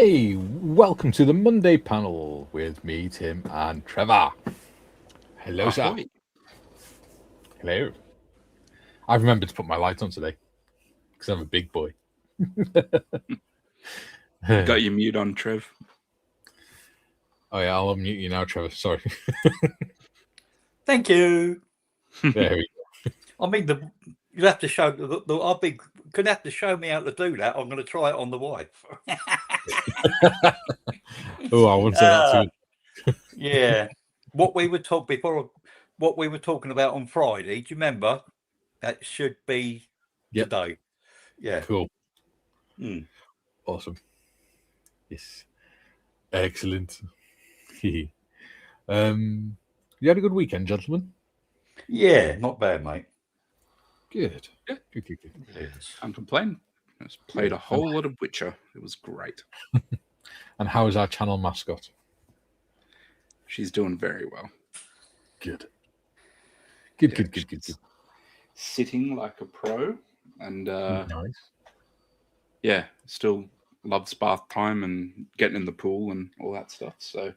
Hey, welcome to the Monday panel with me, Tim, and Trevor. Hello, sir. Ahoy. Hello. I've remembered to put my light on today because I'm a big boy. You got your mute on, Trev. Oh yeah, I'll unmute you now, Trevor. Sorry. Thank you. There we go. I mean, you have to show I'll be gonna have to show me how to do that. I'm going to try it on the wife. Oh, I won't say that too. Yeah, what we were talking about on Friday. Do you remember? That should be today. Yeah. Cool. Mm. Awesome. Yes. Excellent. You had a good weekend, gentlemen? Yeah, not bad, mate. Good. Yeah. Good. Yes. I'm complaining. I just played a whole lot of Witcher. It was great. And how is our channel mascot? She's doing very well. Good. Yeah, Good. Sitting like a pro, and Nice. yeah, still loves bath time and getting in the pool and all that stuff. So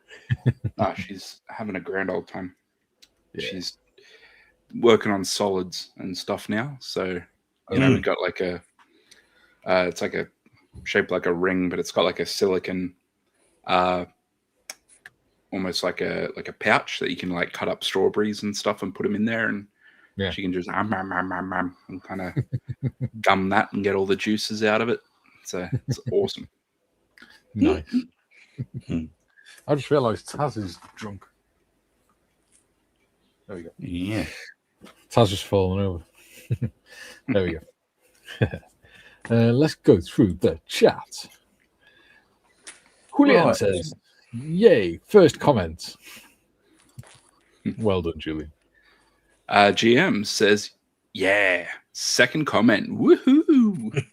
she's having a grand old time. Yeah. She's working on solids and stuff now. So we've got like a it's like a shaped like a ring, but it's got like a silicon almost like a pouch that you can like cut up strawberries and stuff and put them in there, and she can just and kind of gum that and get all the juices out of it. So it's awesome. Nice. I just realised Taz is drunk. There we go. Yeah. Taz just fallen over. There we go. Let's go through the chat. Julian says, yay, first comment. Well done, Julian. GM says, yeah, second comment. Woohoo!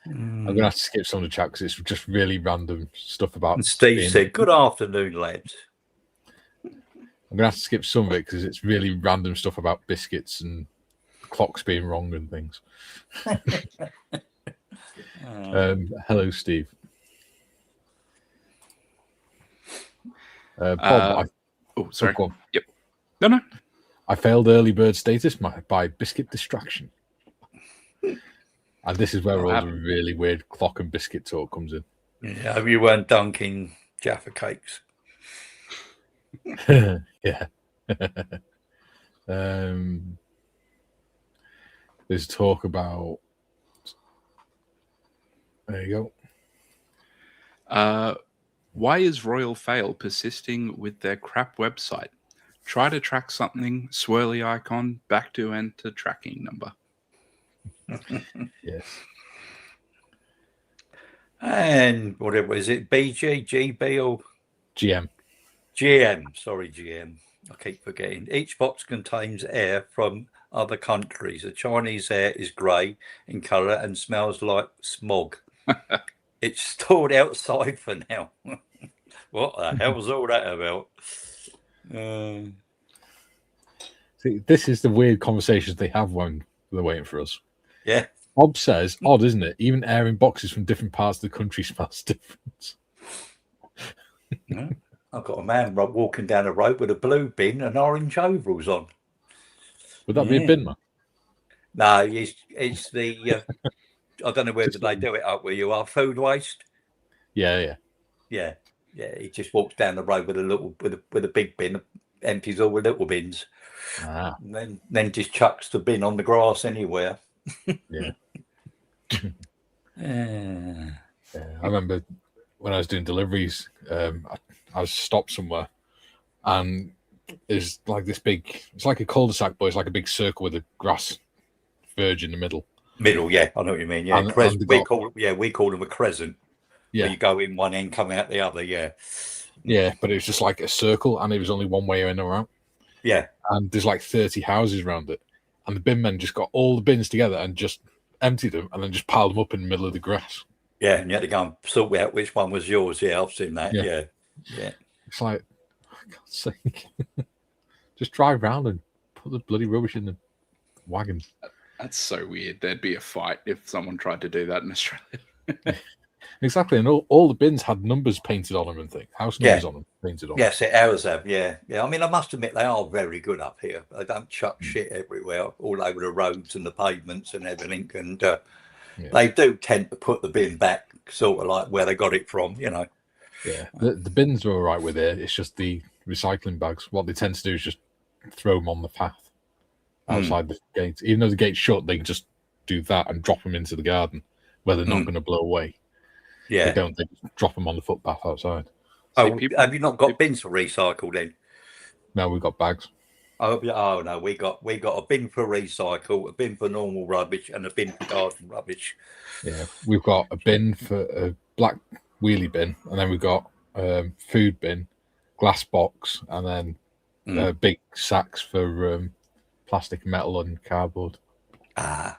I'm going to have to skip some of the chat because it's just really random stuff about... And Steve said, good afternoon, lads. I'm going to have to skip some of it because it's really random stuff about biscuits and clocks being wrong and things. Hello, Steve. Bob, sorry. Yep. No. I failed early bird status by biscuit distraction. And this is where all the really weird clock and biscuit talk comes in. Yeah, you weren't dunking Jaffa cakes. Yeah. There's talk about... There you go. Why is Royal Fail persisting with their crap website? Try to track something, swirly icon, back to enter tracking number. Yes. And whatever is it, BG, GB, or GM? GM. Sorry, GM. I keep forgetting. Each box contains air from other countries. The Chinese air is grey in colour and smells like smog. It's stored outside for now. What the hell was all that about? See, this is the weird conversations they have when they're waiting for us. Yeah. Bob says, odd, isn't it? Even air in boxes from different parts of the country smells different. Yeah. I've got a man walking down the road with a blue bin and orange overalls on. Would that be a bin man? No, it's the... I don't know whether they do it up where you are. Food waste. Yeah. He just walks down the road with a big bin, empties all the little bins, and then just chucks the bin on the grass anywhere. Yeah. I remember when I was doing deliveries, I was stopped somewhere, and it's like this big. It's like a cul-de-sac, but it's like a big circle with a grass verge in the middle. Yeah, I know what you mean. Yeah, we call them a crescent. Yeah, you go in one end, come out the other. Yeah, but it was just like a circle, and it was only one way in or out. Yeah, and there's like 30 houses around it, and the bin men just got all the bins together and just emptied them, and then just piled them up in the middle of the grass. Yeah, and you had to go and sort out which one was yours. Yeah, I've seen that. Yeah. It's like, for God's sake, just drive round and put the bloody rubbish in the wagon. That's so weird. There'd be a fight if someone tried to do that in Australia. Exactly, and all the bins had numbers painted on them and things, house numbers on them painted on. Yes, it ours have. Yeah. I mean, I must admit they are very good up here. They don't chuck shit everywhere, all over the roads and the pavements and everything. And they do tend to put the bin back, sort of like where they got it from. You know. Yeah, the bins are all right with it. It's just the recycling bags. What they tend to do is just throw them on the path outside the gate. Even though the gate's shut, they can just do that and drop them into the garden where they're not going to blow away. Yeah. They just drop them on the footpath outside. Oh, have you not got bins for recycle then? No, we've got bags. Oh no, we got a bin for recycle, a bin for normal rubbish, and a bin for garden rubbish. Yeah, we've got a bin for a black wheelie bin, and then we've got food bin, glass box, and then big sacks for plastic, metal, and cardboard. So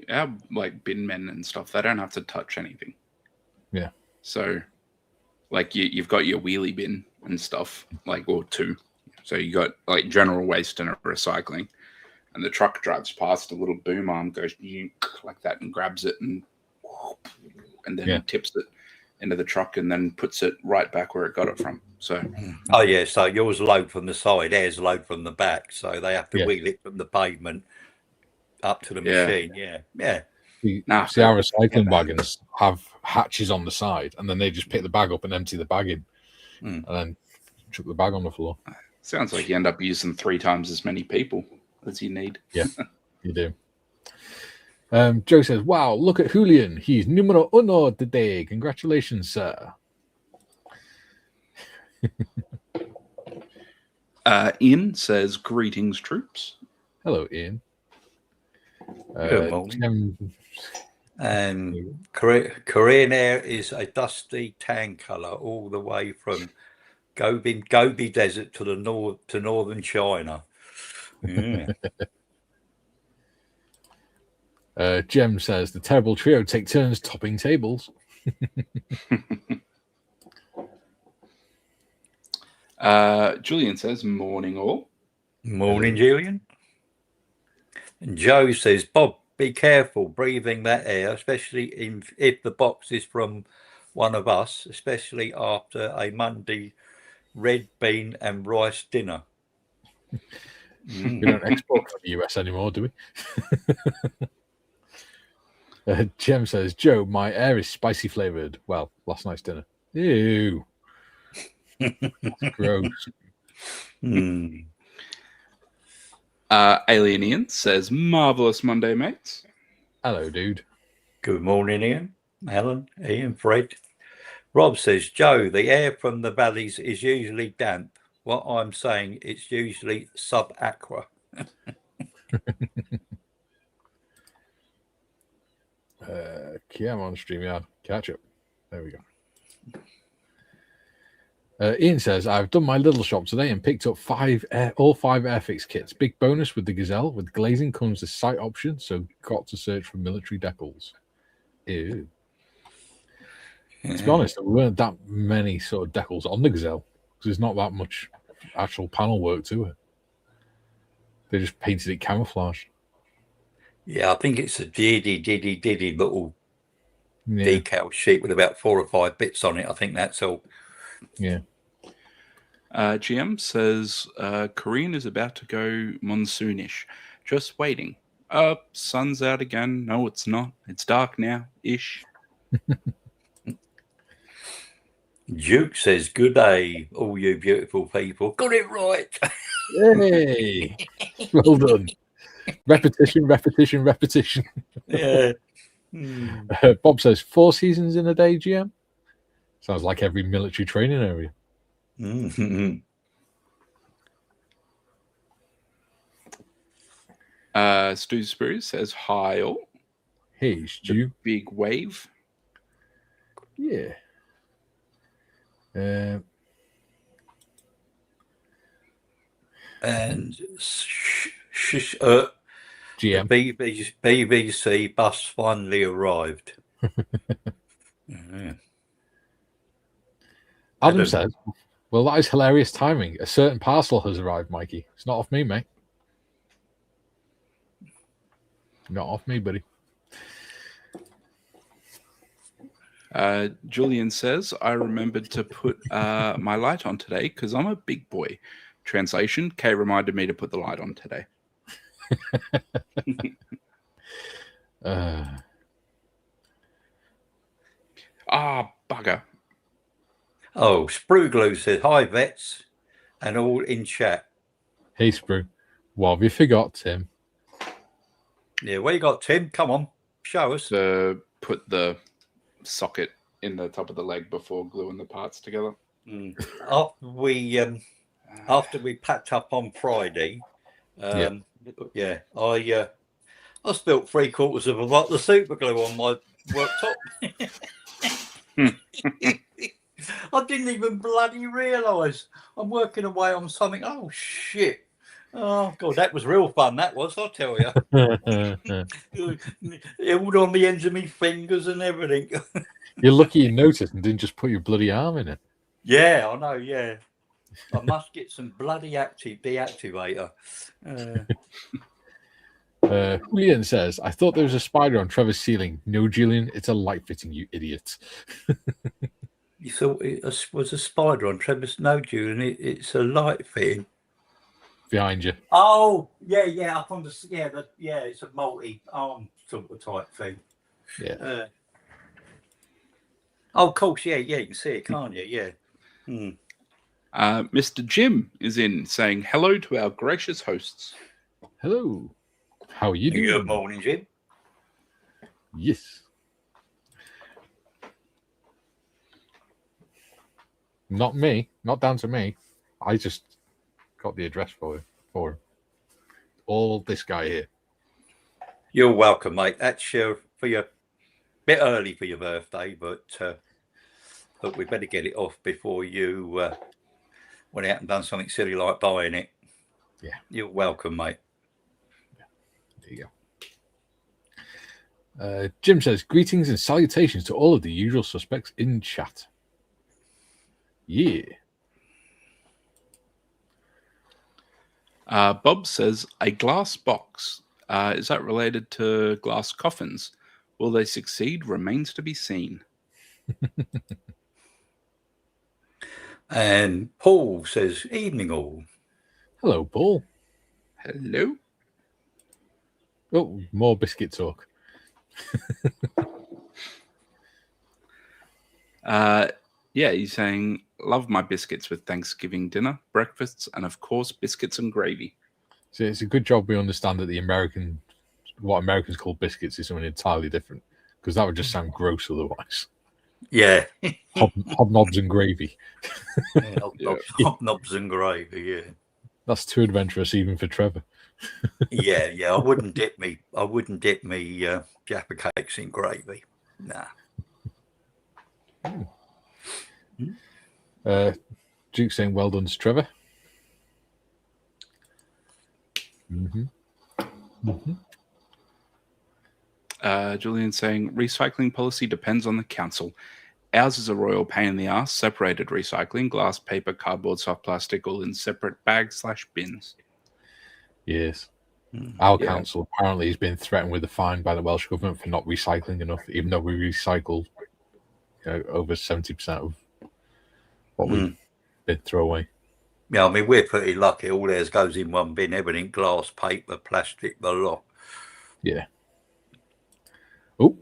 our like bin men and stuff, they don't have to touch anything. Yeah. So, like you've got your wheelie bin and stuff, like or two. So you got like general waste and recycling, and the truck drives past, a little boom arm goes like that and grabs it and then tips it into the truck and then puts it right back where it got it from. So so yours load from the side, theirs load from the back, so they have to wheel it from the pavement up to the machine. See, our recycling wagons have hatches on the side, and then they just pick the bag up and empty the bag in, and then chuck the bag on the floor. Sounds like you end up using 3 times as many people as you need. Yeah, you do. Joe says, "Wow, look at Julian. He's numero uno today. Congratulations, sir." Ian says, "Greetings, troops." Hello, Ian. Good morning. Korean Air is a dusty tan colour all the way from Gobi Desert to the north to northern China. Jem says the terrible trio take turns topping tables. Julian says, "Morning all." Morning, Julian. And Joe says, "Bob, be careful breathing that air, especially if the box is from one of us, especially after a Monday red bean and rice dinner." We don't export from the US anymore, do we? Jem says, "Joe, my air is spicy flavored. Well, last night's dinner. Ew. That's gross." Alien Ian says, "Marvelous Monday, mates." Hello, dude. Good morning, Ian, Alan, Ian, Fred. Rob says, "Joe, the air from the valleys is usually damp. What I'm saying, it's usually sub-aqua." I'm on StreamYard. Catch up. There we go. Ian says, "I've done my little shop today and picked up all 5 Airfix kits. Big bonus with the Gazelle. With glazing comes the sight option, so got to search for military decals." Ew. To be honest, there weren't that many sort of decals on the Gazelle because there's not that much actual panel work to it. They just painted it camouflage. Yeah, I think it's a diddy little decal sheet with about 4 or 5 bits on it. I think that's all. Yeah. GM says, "Korean is about to go monsoonish. Just waiting. Sun's out again. No, it's not. It's dark now, ish." Duke says, "Good day, all you beautiful people. Got it right." Hey, well done. Repetition. Yeah. Bob says 4 seasons in a day, GM. Sounds like every military training area. Stu Spruce says, "Hi all." Hey, Stu. Big wave. Yeah. And GM. BBC bus finally arrived. Adam says, "Well, that is hilarious timing. A certain parcel has arrived, Mikey. It's not off me, mate. Not off me, buddy." Julian says, I remembered to put my light on today because I'm a big boy. Translation, Kay reminded me to put the light on today. Bugger. Oh, Sprue says, hi, vets, and all in chat. Hey, Sprue. What have you forgot, Tim? Yeah, where you got, Tim? Come on, show us. To put the socket in the top of the leg before gluing the parts together. After we packed up on Friday, I spilt 3/4 of a bottle of super glue on my worktop. I didn't even bloody realise I'm working away on something. Oh shit! Oh god, that was real fun. That was, I'll tell you. All on the ends of my fingers and everything. You're lucky you noticed and didn't just put your bloody arm in it. Yeah, I know. Yeah, I must get some bloody deactivator. Julian says, I thought there was a spider on Trevor's ceiling. No, Julian, it's a light fitting, you idiot. You thought it was a spider on Trevor's? No, Julian, it's a light fitting. Behind you. Oh, yeah, up on the it's a multi-arm sort of type thing. Yeah. Of course, yeah, you can see it, can't you? Yeah. Mr. Jim is in saying hello to our gracious hosts. Hello. How are you doing? Good morning, Jim. Yes. Not me. Not down to me. I just got the address for him. All this guy here. You're welcome, mate. That's for your bit early for your birthday, but we better get it off before you went out and done something silly like buying it. Yeah. You're welcome, mate. Yeah. There you go. Jim says, greetings and salutations to all of the usual suspects in chat. Yeah. Bob says, a glass box. Is that related to glass coffins? Will they succeed? Remains to be seen. And Paul says, evening all. Hello, Paul. Hello. Oh, more biscuit talk. Yeah, he's saying, love my biscuits with Thanksgiving dinner, breakfasts, and of course, biscuits and gravy. So it's a good job we understand that what Americans call biscuits is something entirely different, because that would just sound gross otherwise. Yeah. Hobnobs and gravy. Hobnobs and gravy, yeah. That's too adventurous even for Trevor. Yeah. I wouldn't dip me Jaffa cakes in gravy. Nah. Duke saying well done to Trevor. Julian saying recycling policy depends on the council. Ours is a royal pain in the ass. Separated recycling, glass, paper, cardboard, soft plastic, all in separate bags/bins. Yes. Our council apparently has been threatened with a fine by the Welsh government for not recycling enough, even though we recycle over 70% of what we've been thrown away. Yeah, I mean, we're pretty lucky. All theirs goes in one bin, everything, glass, paper, plastic, the lot. Yeah. Oh,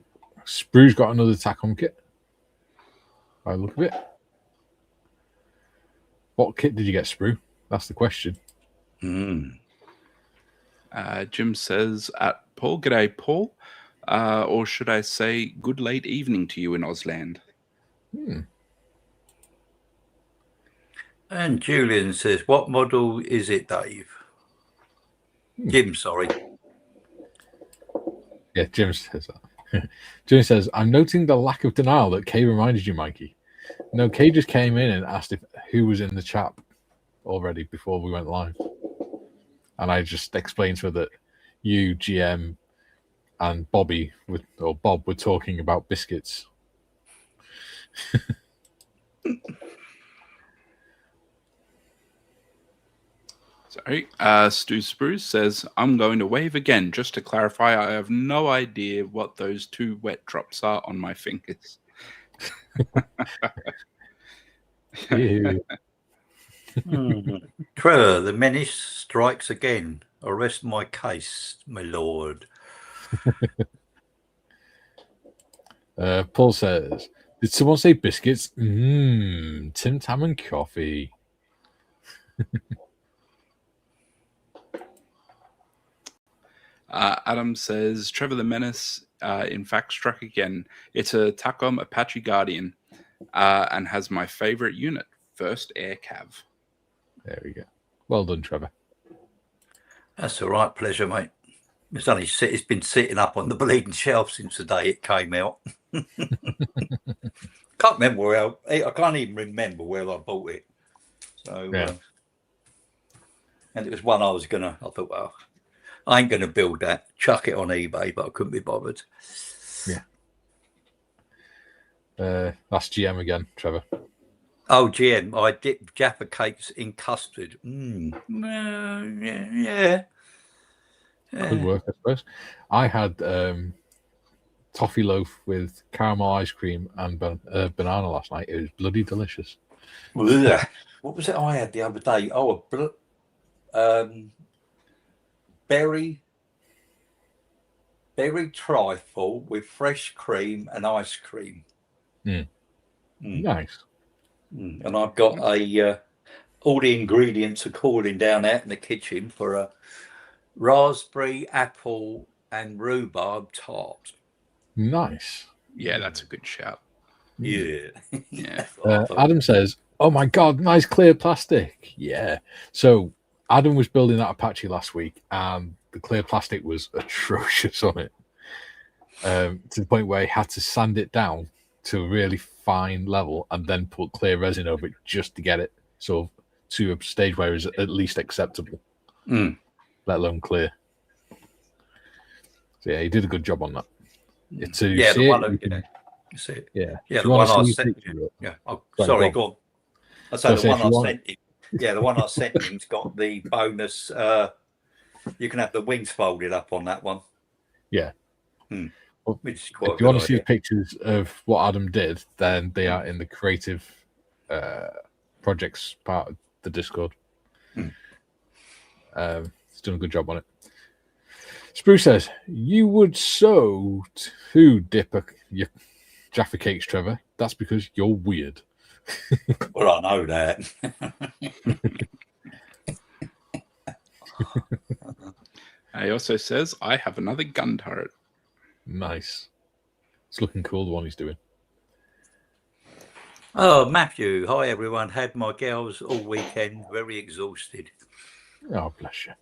Sprue's got another TACOM kit. By the look of it. What kit did you get, Sprue? That's the question. Jim says at Paul, g'day, Paul. Or should I say good late evening to you in Ausland? And Julian says, what model is it, Dave? Jim, sorry. Yeah, Jim says that. Jim says, I'm noting the lack of denial that Kay reminded you, Mikey. No, Kay just came in and asked who was in the chat already before we went live. And I just explained to her that you, GM, and Bob were talking about biscuits. Sorry. Stu Spruce says, I'm going to wave again. Just to clarify, I have no idea what those two wet drops are on my fingers. Ew. Trevor, the menace strikes again. Arrest my case, my lord. Paul says, did someone say biscuits? Tim Tam and coffee. Adam says, Trevor the Menace, in fact, struck again. It's a Tacom Apache Guardian and has my favorite unit, 1st Air Cav. There we go. Well done, Trevor. That's all right. Pleasure, mate. It's been sitting up on the bleeding shelf since the day it came out. Can't remember where I can't even remember where I bought it. So, Yeah. And it was one I thought, well, I ain't gonna build that. Chuck it on eBay, but I couldn't be bothered. Yeah. That's GM again, Trevor. Oh, GM, I dipped Jaffa cakes in custard. Yeah. Could work, I suppose. I had toffee loaf with caramel ice cream and banana last night. It was bloody delicious. What was it I had the other day? Oh, berry trifle with fresh cream and ice cream. Nice. And I've got all the ingredients are cooling down out in the kitchen for a raspberry, apple, and rhubarb tart. Nice. Yeah, that's a good shout. Yeah. Adam says, oh my God, nice clear plastic. Yeah. So Adam was building that Apache last week and the clear plastic was atrocious on it. To the point where he had to sand it down to a really fine level and then put clear resin over it just to get it sort of to a stage where it's at least acceptable, let alone clear. So yeah, he did a good job on that. The one. See it. Yeah. Yeah, the one I sent him. Yeah. Oh, sorry, go on. I say the one I sent him. Yeah, the one I sent him's got the bonus. You can have the wings folded up on that one. Yeah. Which is quite if you want to see pictures of what Adam did, then they are in the creative projects part of the Discord. He's done a good job on it. Spruce says, you would so too dip your Jaffa cakes, Trevor. That's because you're weird. Well, I know that. He also says, I have another gun turret. Nice. It's looking cool, the one he's doing. Oh, Matthew. Hi, everyone. Had my girls all weekend. Very exhausted. Oh, bless you.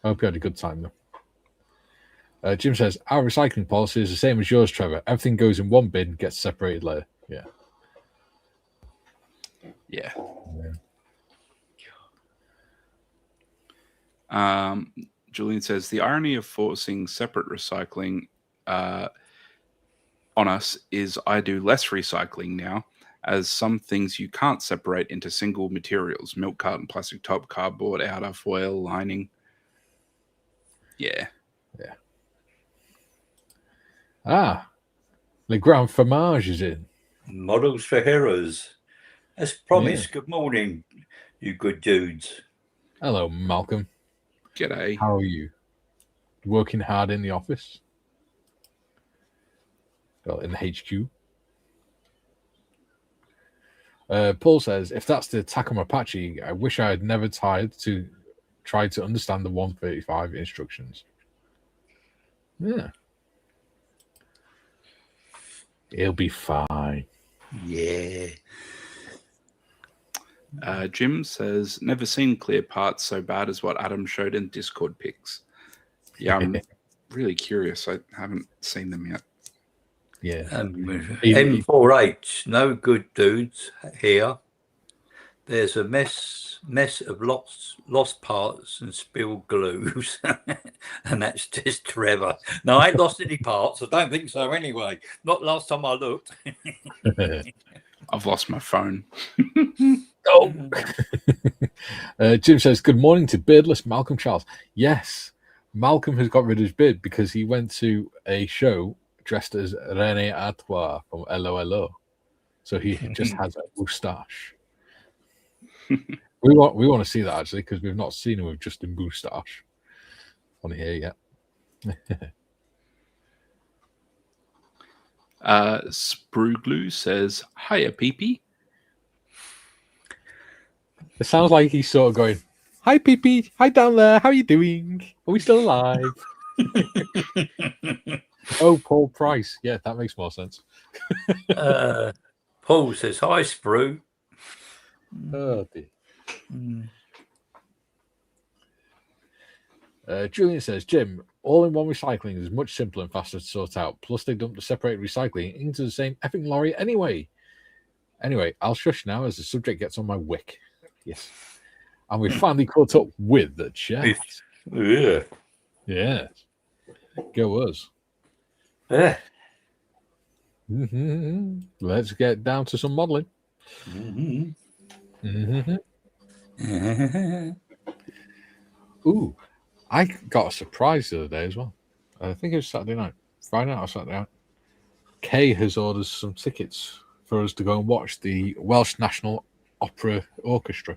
I hope you had a good time, though. Jim says, our recycling policy is the same as yours, Trevor. Everything goes in one bin, gets separated later. Yeah. Julian says, the irony of forcing separate recycling on us is I do less recycling now, as some things you can't separate into single materials: milk carton, plastic top, cardboard, outer, foil, lining. Yeah. Le Grand Fromage is in. Models for heroes. As promised, Good morning, you good dudes. Hello, Malcolm. G'day. How are you? Working hard in the office? Well, in the HQ. Paul says, if that's the Tacom Apache, I wish I had never tried to understand the 135 instructions. Yeah. It'll be fine. Yeah. Jim says, never seen clear parts so bad as what Adam showed in Discord pics. Yeah, I'm really curious. I haven't seen them yet. Yeah. M48, no good dudes here. There's a mess of lost parts and spilled glues. And that's just Trevor. No, I ain't lost any parts. I don't think so anyway. Not last time I looked. I've lost my phone. Oh. Jim says, good morning to beardless Malcolm Charles. Yes, Malcolm has got rid of his beard because he went to a show dressed as René Artois from LOLO. so he just has a moustache. we want to see that actually because we've not seen him with just a moustache on here yet. Spruglu says, "Hiya, Peepee." It sounds like he's sort of going, "Hi, Pee-Pee. Hi down there. How are you doing? Are we still alive?" Oh, Paul Price. Yeah, that makes more sense. Paul says, "Hi, Sprue." Oh, dear. Julian says, "Jim, all-in-one recycling is much simpler and faster to sort out. Plus, they dump the separated recycling into the same effing lorry anyway. Anyway, I'll shush now as the subject gets on my wick." Yes. And we finally caught up with the chat. Yeah. Yeah. Go us. Yeah. Let's get down to some modelling. Ooh, I got a surprise the other day as well. I think it was Saturday night. Friday night or Saturday night. Kay has ordered some tickets for us to go and watch the Welsh National Opera Orchestra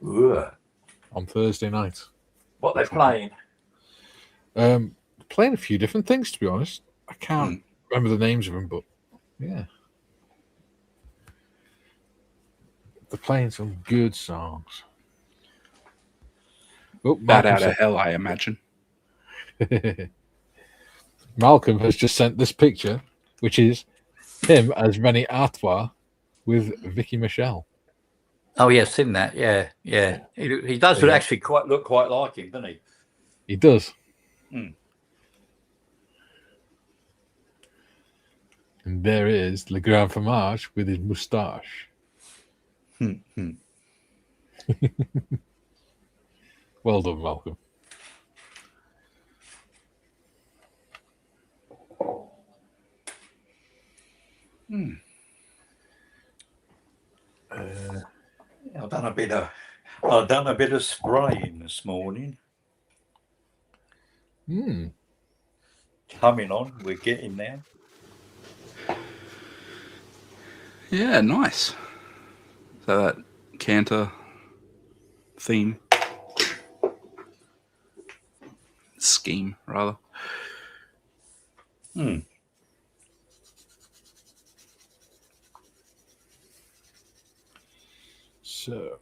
on Thursday night. What they're playing? Playing a few different things, to be honest. I can't remember the names of them, but yeah. They're playing some good songs. Oh, Bat out of hell, I imagine. Malcolm has just sent this picture, which is him as Rennie Artois with Vicky Michelle. Oh, yeah, I've seen that. Yeah. He does actually look quite like him, doesn't he? He does. And there is Le Grand Fromage with his moustache. Well done, Malcolm. I've done a bit of spraying this morning. Coming on, we're getting there. Yeah, nice. So that canter theme scheme, rather. So,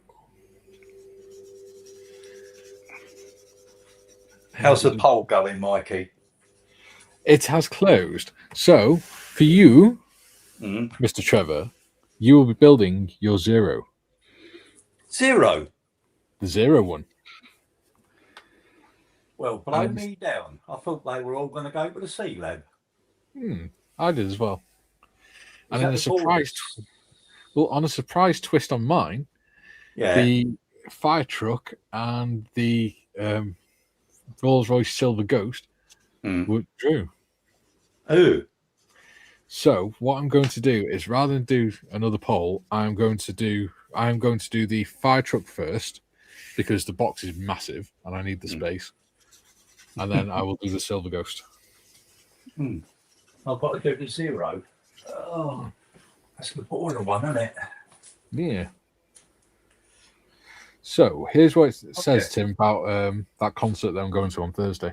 how's the poll going, Mikey? It has closed. So, for you, Mr. Trevor, you will be building your zero. Zero? The zero one. Well, blow me down. I thought they were all going to go to the C Lab. I did as well. And in a surprise, on a surprise twist on mine, the fire truck and the Rolls-Royce Silver Ghost withdrew. Oh. So what I'm going to do is, rather than do another poll, I'm going to do the fire truck first because the box is massive and I need the space, and then I will do the Silver Ghost. I've got to do the zero. Oh, that's the boring one, isn't it? Yeah. So here's what it says, Tim, about that concert that I'm going to on Thursday.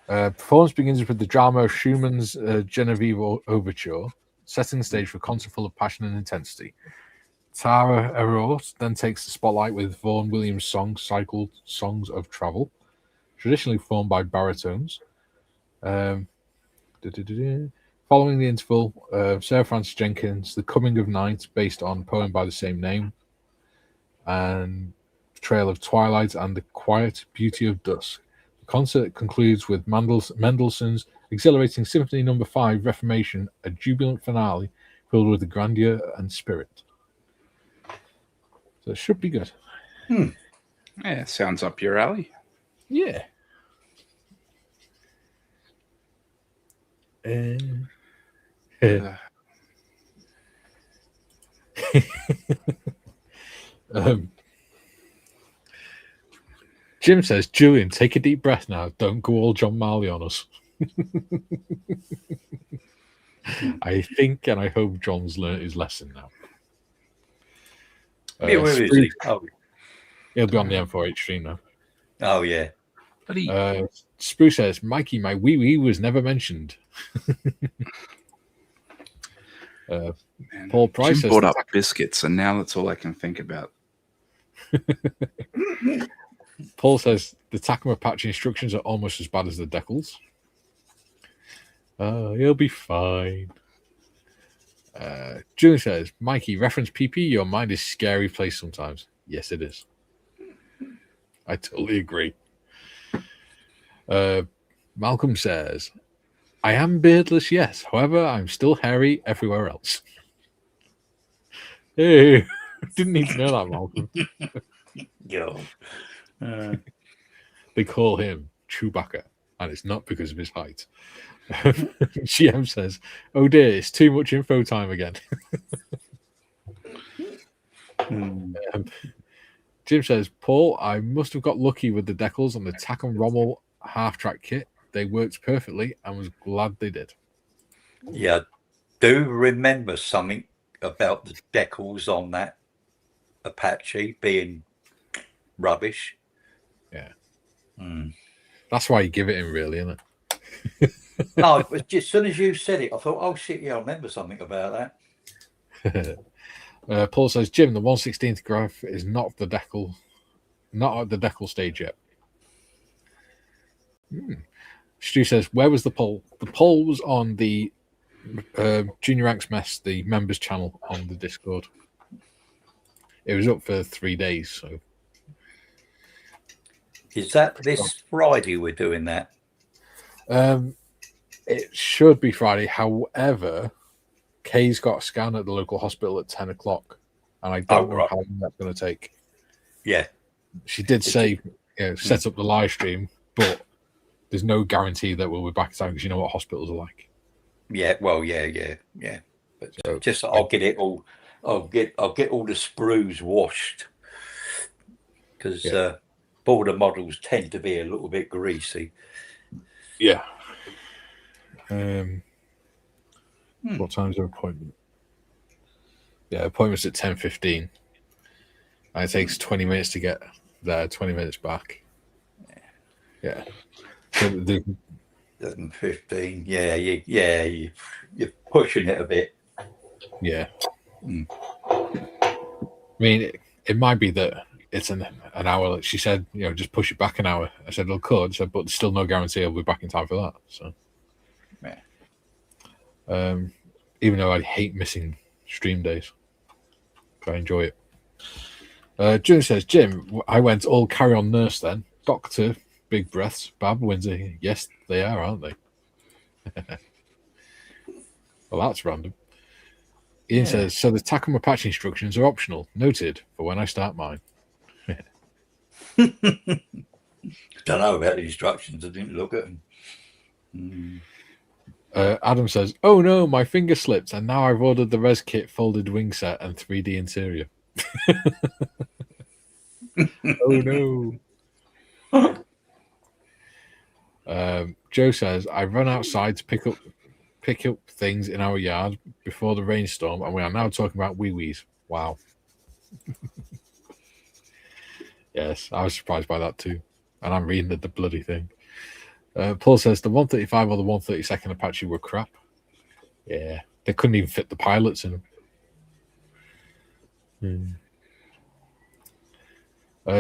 Performance begins with the drama of Schumann's Genevieve Overture, setting the stage for a concert full of passion and intensity. Tara Erort then takes the spotlight with Vaughan Williams' song Cycled Songs of Travel, traditionally performed by baritones. Following the interval, Sarah Frances Jenkins' The Coming of Night, based on a poem by the same name, and Trail of Twilight and The Quiet Beauty of Dusk. The concert concludes with Mendelssohn's exhilarating Symphony No. 5, Reformation, a jubilant finale filled with the grandeur and spirit. So it should be good. Yeah, sounds up your alley. Yeah. Jim says, Julian, take a deep breath now. Don't go all John Marley on us. I think and I hope John's learnt his lesson now. Yeah, where is Spruce, he? Oh, he'll be on the M4H stream now. oh yeah. Spruce says, Mikey, my wee wee was never mentioned. Man, Paul Price Jim says, brought up biscuits, and now that's all I can think about. Paul says the Takuma patch instructions are almost as bad as the decals. He'll be fine. June says, Mikey, reference PP, your mind is scary place sometimes. Yes, it is. I totally agree. Malcolm says, I am beardless, yes. However, I'm still hairy everywhere else. Hey, didn't need to know that, Malcolm. Yo. They call him Chewbacca, and it's not because of his height. GM says, oh dear, it's too much info time again. Jim says, Paul, I must have got lucky with the decals on the Tack and Rommel half-track kit. They worked perfectly and was glad they did. Yeah, do remember something about the decals on that Apache being rubbish. Yeah. Mm. That's why you give it him, really, isn't it? No, it was just as soon as you said it, I thought, oh shit, yeah, I remember something about that. Paul says, Jim, the 1/16th graph is not at the decal stage yet. Stu says, where was the poll? The poll was on the Junior Ranks Mess, the members channel on the Discord. It was up for 3 days. So, is that this Friday we're doing that? It should be Friday. However, Kay's got a scan at the local hospital at 10 o'clock, and I don't know how long that's going to take. Yeah. She did say, set up the live stream, but there's no guarantee that we'll be back in time because you know what hospitals are like. Yeah, well, yeah. But so, just I'll get it all. I'll get all the sprues washed because border models tend to be a little bit greasy. Yeah. What time's the appointment? Yeah, appointment's at 10:15. And it takes 20 minutes to get there, 20 minutes back. Yeah. So 15. Yeah, you're pushing it a bit. Yeah. I mean, it might be that it's an hour. Like she said, just push it back an hour. I said, well, could. So, but there's still no guarantee I'll be back in time for that. So, yeah. Even though I hate missing stream days, I enjoy it. June says, Jim, I went all carry on nurse then. Doctor, big breaths. Bab Windsor. Yes, they are, aren't they? Well, that's random. Ian says, so the Takuma patch instructions are optional. Noted for when I start mine. Don't know about the instructions. I didn't look at them. Adam says, oh no, my finger slipped, and now I've ordered the res kit folded wing set and 3D interior. Oh no. Joe says, I run outside to pick up things in our yard before the rainstorm, and we are now talking about wee-wees. Wow. Yes, I was surprised by that too. And I'm reading the bloody thing. Paul says the 135 or the 132nd Apache were crap. Yeah, they couldn't even fit the pilots in them.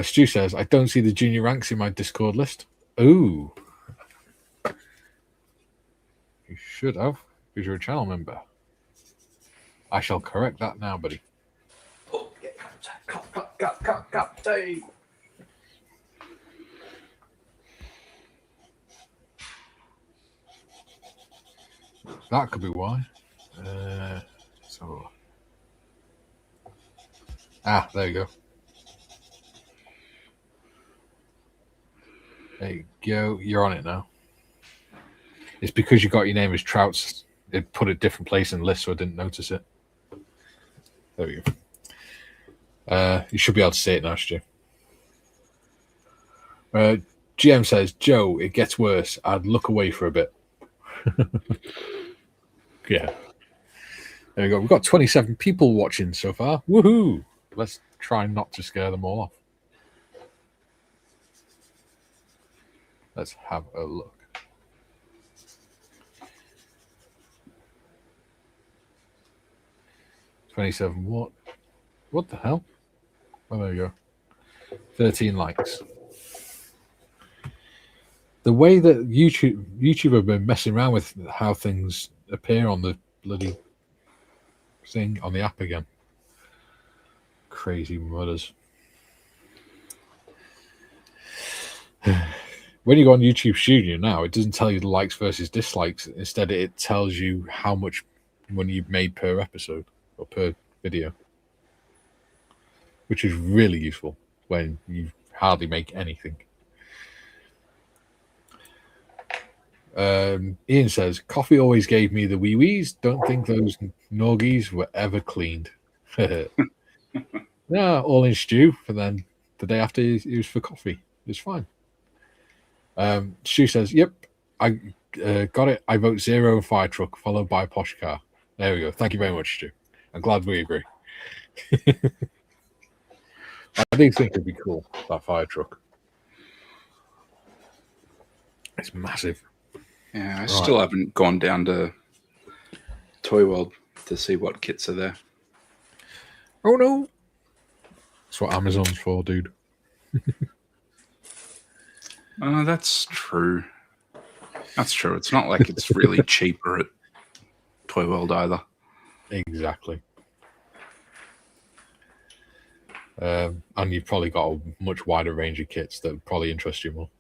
Stu says, I don't see the junior ranks in my Discord list. Ooh. You should have, because you're a channel member. I shall correct that now, buddy. Oh, cut, Dave. That could be why. There you go. There you go. You're on it now. It's because you got your name as Trouts. It put a different place in the list, so I didn't notice it. There we go. You should be able to see it now, Stu. GM says, Joe, it gets worse. I'd look away for a bit. Yeah. There we go. We've got 27 people watching so far. Woohoo! Let's try not to scare them all off. Let's have a look. $27 what? What the hell? Oh, there we go. 13 likes. The way that YouTube have been messing around with how things appear on the bloody thing on the app again. Crazy mothers. When you go on YouTube Studio now, it doesn't tell you the likes versus dislikes. Instead, it tells you how much money you've made per episode or per video, which is really useful when you hardly make anything. Ian says, coffee always gave me the wee-wees. Don't think those norgies were ever cleaned. Yeah, all in stew. And then the day after, he was for coffee. It's fine. Stu says, yep, I got it. I vote 0 fire truck, followed by posh car. There we go. Thank you very much, Stu. I'm glad we agree. I do think it'd be cool, that fire truck. It's massive. Yeah, I still haven't gone down to Toy World to see what kits are there. Oh, no. That's what Amazon's for, dude. That's true. That's true. It's not like it's really cheaper at Toy World either. Exactly. And you've probably got a much wider range of kits that would probably interest you more.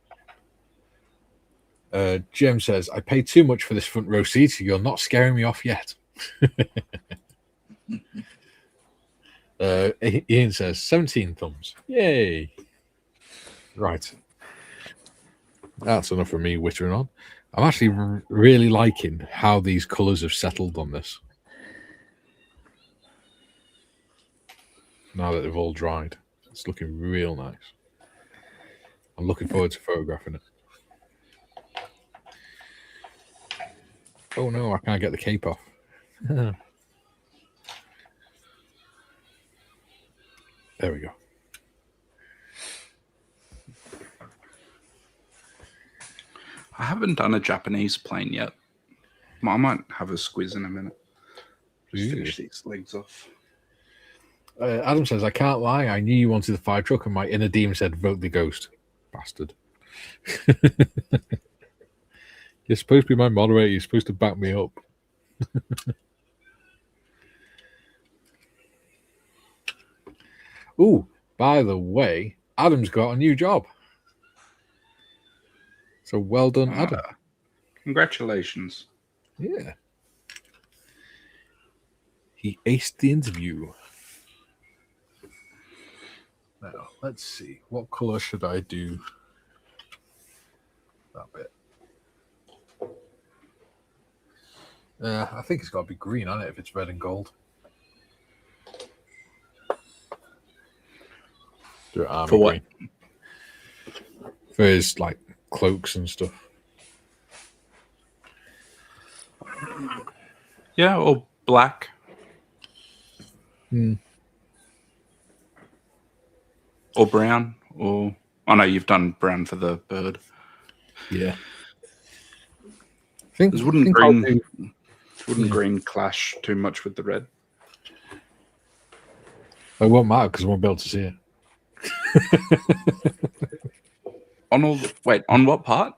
Jim says, I paid too much for this front row seat. You're not scaring me off yet. Ian says, 17 thumbs. Yay. Right. That's enough for me wittering on. I'm actually really liking how these colours have settled on this. Now that they've all dried. It's looking real nice. I'm looking forward to photographing it. Oh no, I can't get the cape off. There we go. I haven't done a Japanese plane yet. I might have a squiz in a minute. Just finish these legs off. Adam says, I can't lie. I knew you wanted the fire truck, and my inner demon said, vote the ghost. Bastard. You're supposed to be my moderator. You're supposed to back me up. Ooh, by the way, Adam's got a new job. So well done, Adam. Congratulations. Yeah. He aced the interview. Now, let's see. What colour should I do that bit? I think it's got to be green on it if it's red and gold. Do it army For what? green. For his like cloaks and stuff. Yeah, or black. Or brown. Or I know you've done brown for the bird. Yeah. I think, Wouldn't green clash too much with the red? It won't matter because I won't be able to see it. On what part?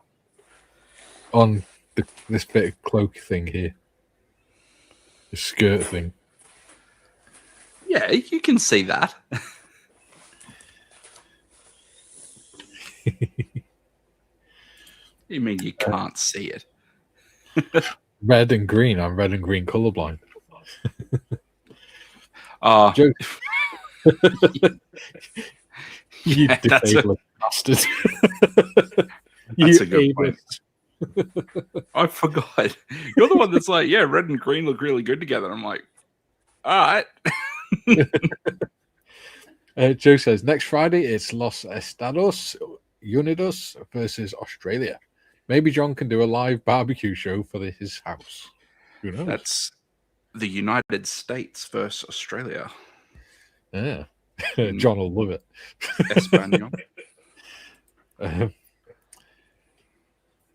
On this bit of cloak thing here. The skirt thing. Yeah, you can see that. You mean you can't see it? Red and green. I'm red and green colorblind. Joke. You disabled bastard. That's a good point. I forgot. You're the one that's like, yeah, red and green look really good together. I'm like, all right. Joe says, next Friday it's Los Estados Unidos versus Australia. Maybe John can do a live barbecue show for his house. Who knows? That's the United States versus Australia. Yeah. John will love it. Espanol.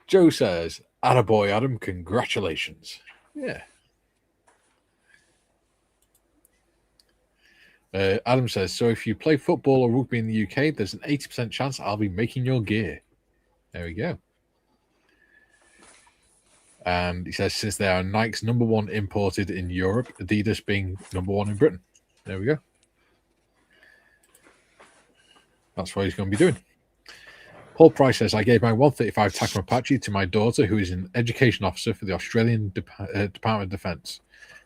Joe says, "Attaboy, Adam, congratulations." Yeah. Adam says, "So if you play football or rugby in the UK, there's an 80% chance I'll be making your gear." There we go. And he says, "Since they are Nike's #1 imported in Europe, Adidas being #1 in Britain." There we go. That's what he's going to be doing. Paul Price says, "I gave my 135 Takam Apache to my daughter, who is an education officer for the Australian Department of Defence.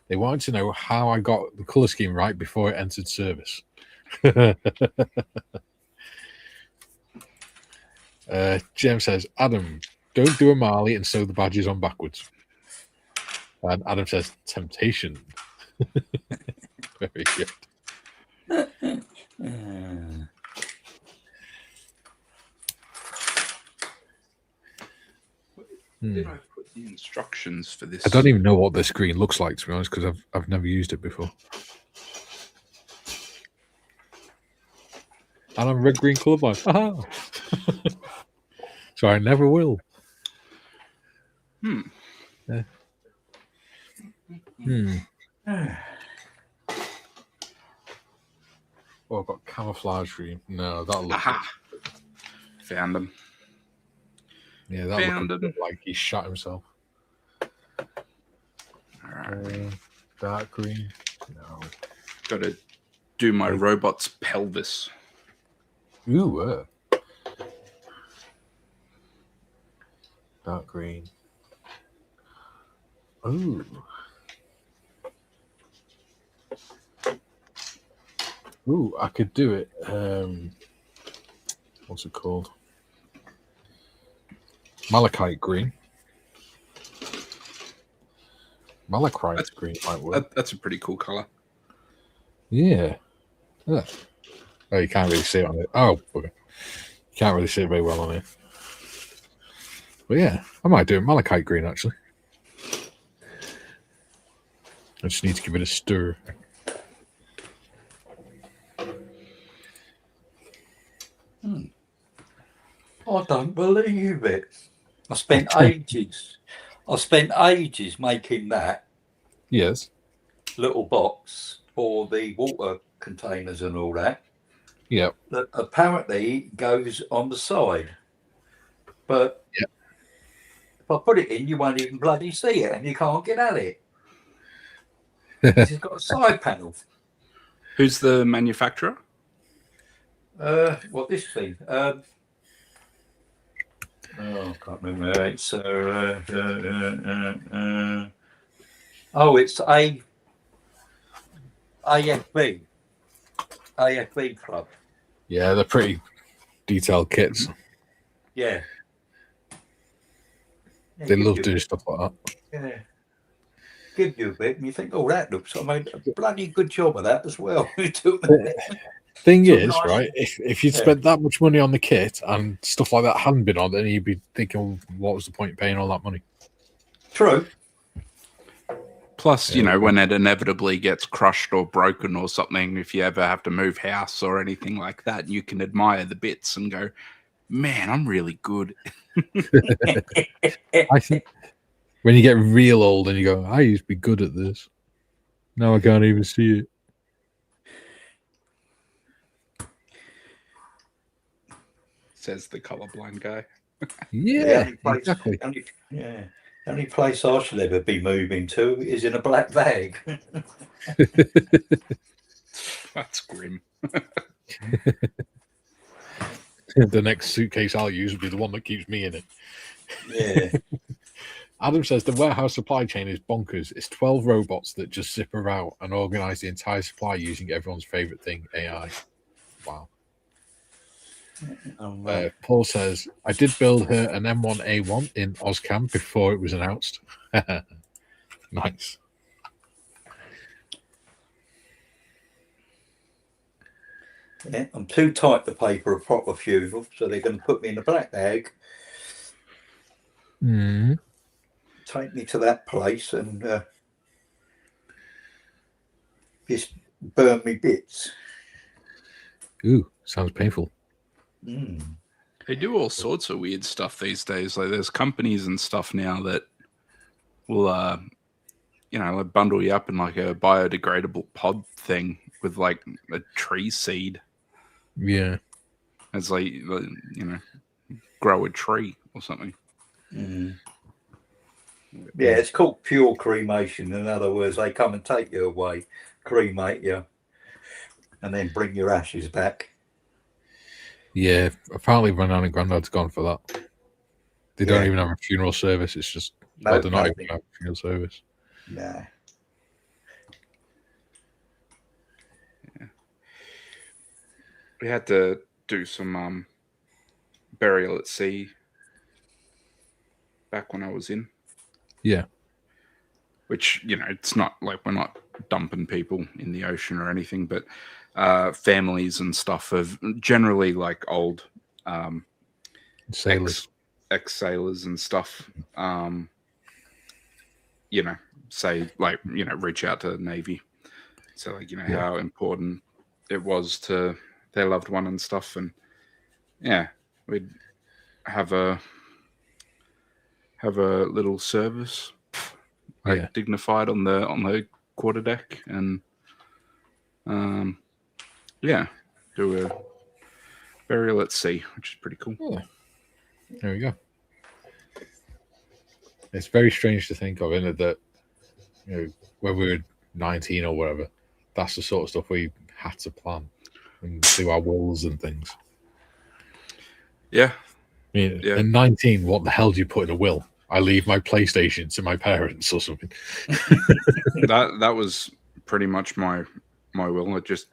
They wanted to know how I got the colour scheme right before it entered service." James says, "Adam, don't do a Marley and sew the badges on backwards." And Adam says, "Temptation." Very good. Did I put the instructions for this? I don't even know what the screen looks like, to be honest, because I've never used it before. And I'm red, green, colourblind. Aha! So I never will. Yeah. Oh, I've got camouflage green. No, that'll look good. Found him. Yeah, that'll look a bit like he shot himself. Alright. Dark green. No. Got to do my robot's pelvis. Ooh, dark green. Ooh. Ooh, I could do it. What's it called? Malachite green. Malachite green might work. That's a pretty cool color. Yeah. Oh, you can't really see it on it. Oh, okay. You can't really see it very well on it. But yeah, I might do it malachite green, actually. I just need to give it a stir. I don't believe it. I spent ages making that Yes. little box for the water containers and all that. Yep. That apparently goes on the side. But yep. If I put it in, you won't even bloody see it and you can't get at it. It's got a side panel. Who's the manufacturer? What this thing? I can't remember. It's it's AFB Club. Yeah, they're pretty detailed kits. Yeah. They love doing stuff like that. Yeah. Give you a bit and you think, oh, that looks, I made a bloody good job of that as well. Thing is, right, if you'd spent that much money on the kit and stuff like that hadn't been on, then you'd be thinking, well, what was the point in paying all that money? True. Plus, you know, when it inevitably gets crushed or broken or something, if you ever have to move house or anything like that, you can admire the bits and go, man, I'm really good. I think when you get real old and you go, I used to be good at this. Now I can't even see it. Says the colorblind guy. Yeah, exactly. The only place I should ever be moving to is in a black bag. That's grim. The next suitcase I'll use will be the one that keeps me in it. Yeah. Adam says the warehouse supply chain is bonkers. It's 12 robots that just zip around and organize the entire supply using everyone's favorite thing, AI. Wow. Paul says, I did build her an M1A1 in Ozcam before it was announced. Nice. Yeah, I'm too tight to pay for a proper funeral, so they're going to put me in a black bag. take me to that place and just burn me bits. Ooh, sounds painful. They do all sorts of weird stuff these days. Like there's companies and stuff now that will, like bundle you up in like a biodegradable pod thing with like a tree seed. Yeah. It's like, grow a tree or something. Yeah, it's called pure cremation. In other words, they come and take you away, cremate you, and then bring your ashes back. Yeah, apparently my nan and granddad's gone for that. They don't even have a funeral service. It's just, they're not even have a funeral service. Nah. Yeah. We had to do some burial at sea back when I was in. Yeah. Which, it's not like we're not dumping people in the ocean or anything, but families and stuff of generally like old sailors, ex-sailors and stuff, say like, reach out to the Navy. So like, how important it was to their loved one and stuff. And yeah, we'd have a little service, like dignified on the quarterdeck, and do a burial at sea, which is pretty cool. Yeah. There we go. It's very strange to think of, isn't it, that when we were 19 or whatever, that's the sort of stuff we had to plan and do our wills and things. Yeah. I mean, at 19, what the hell do you put in a will? I leave my PlayStation to my parents or something. that was pretty much my will. I just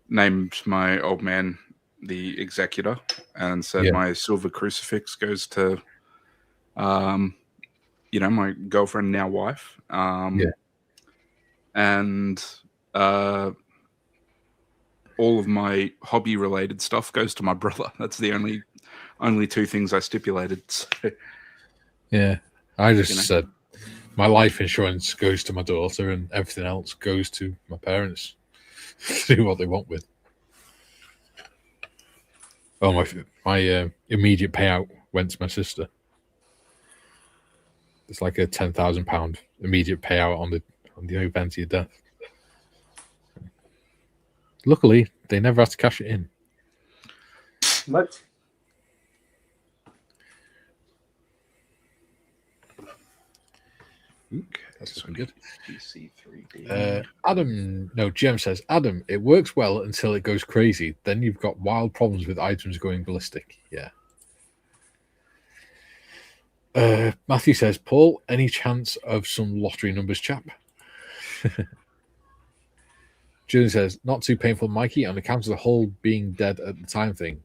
named my old man the executor and said my silver crucifix goes to my girlfriend, now wife. And all of my hobby related stuff goes to my brother. That's the only two things I stipulated. So, yeah. I just said my life insurance goes to my daughter and everything else goes to my parents to do what they want with. Oh, my immediate payout went to my sister. It's like a £10,000 immediate payout on the event of your death. Luckily, they never had to cash it in. What? That's good. Jem says, Adam, it works well until it goes crazy. Then you've got wild problems with items going ballistic. Yeah. Matthew says, Paul, any chance of some lottery numbers, chap? Julian says, not too painful, Mikey, on account of the whole being dead at the time thing.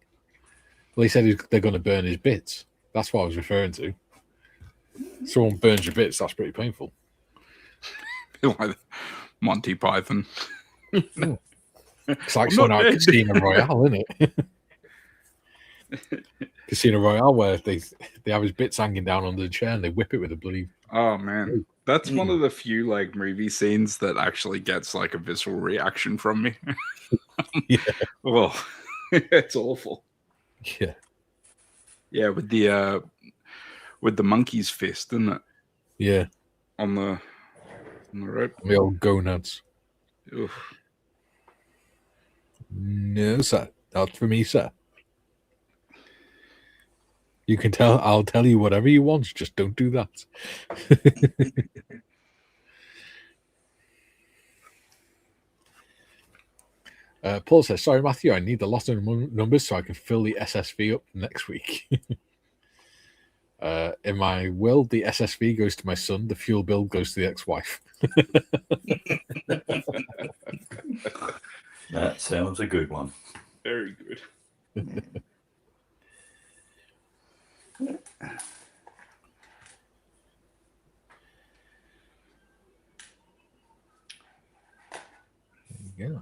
Well, he said they're going to burn his bits. That's what I was referring to. Someone burns your bits, that's pretty painful. Like Monty Python. It's like someone out at Casino Royale, isn't it? Casino Royale, where they have his bits hanging down under the chair and they whip it with a bloody... Oh, man. That's one of the few like movie scenes that actually gets like a visceral reaction from me. Yeah. Well, it's awful. Yeah. Yeah, with the monkey's fist, isn't it? Yeah. On the rope. The old gonads. Oof. No, sir. Not for me, sir. You can tell. I'll tell you whatever you want. Just don't do that. Paul says, sorry, Matthew, I need the lot of numbers so I can fill the SSV up next week. In my will, the SSV goes to my son. The fuel bill goes to the ex-wife. That sounds a good one. Very good. Yeah.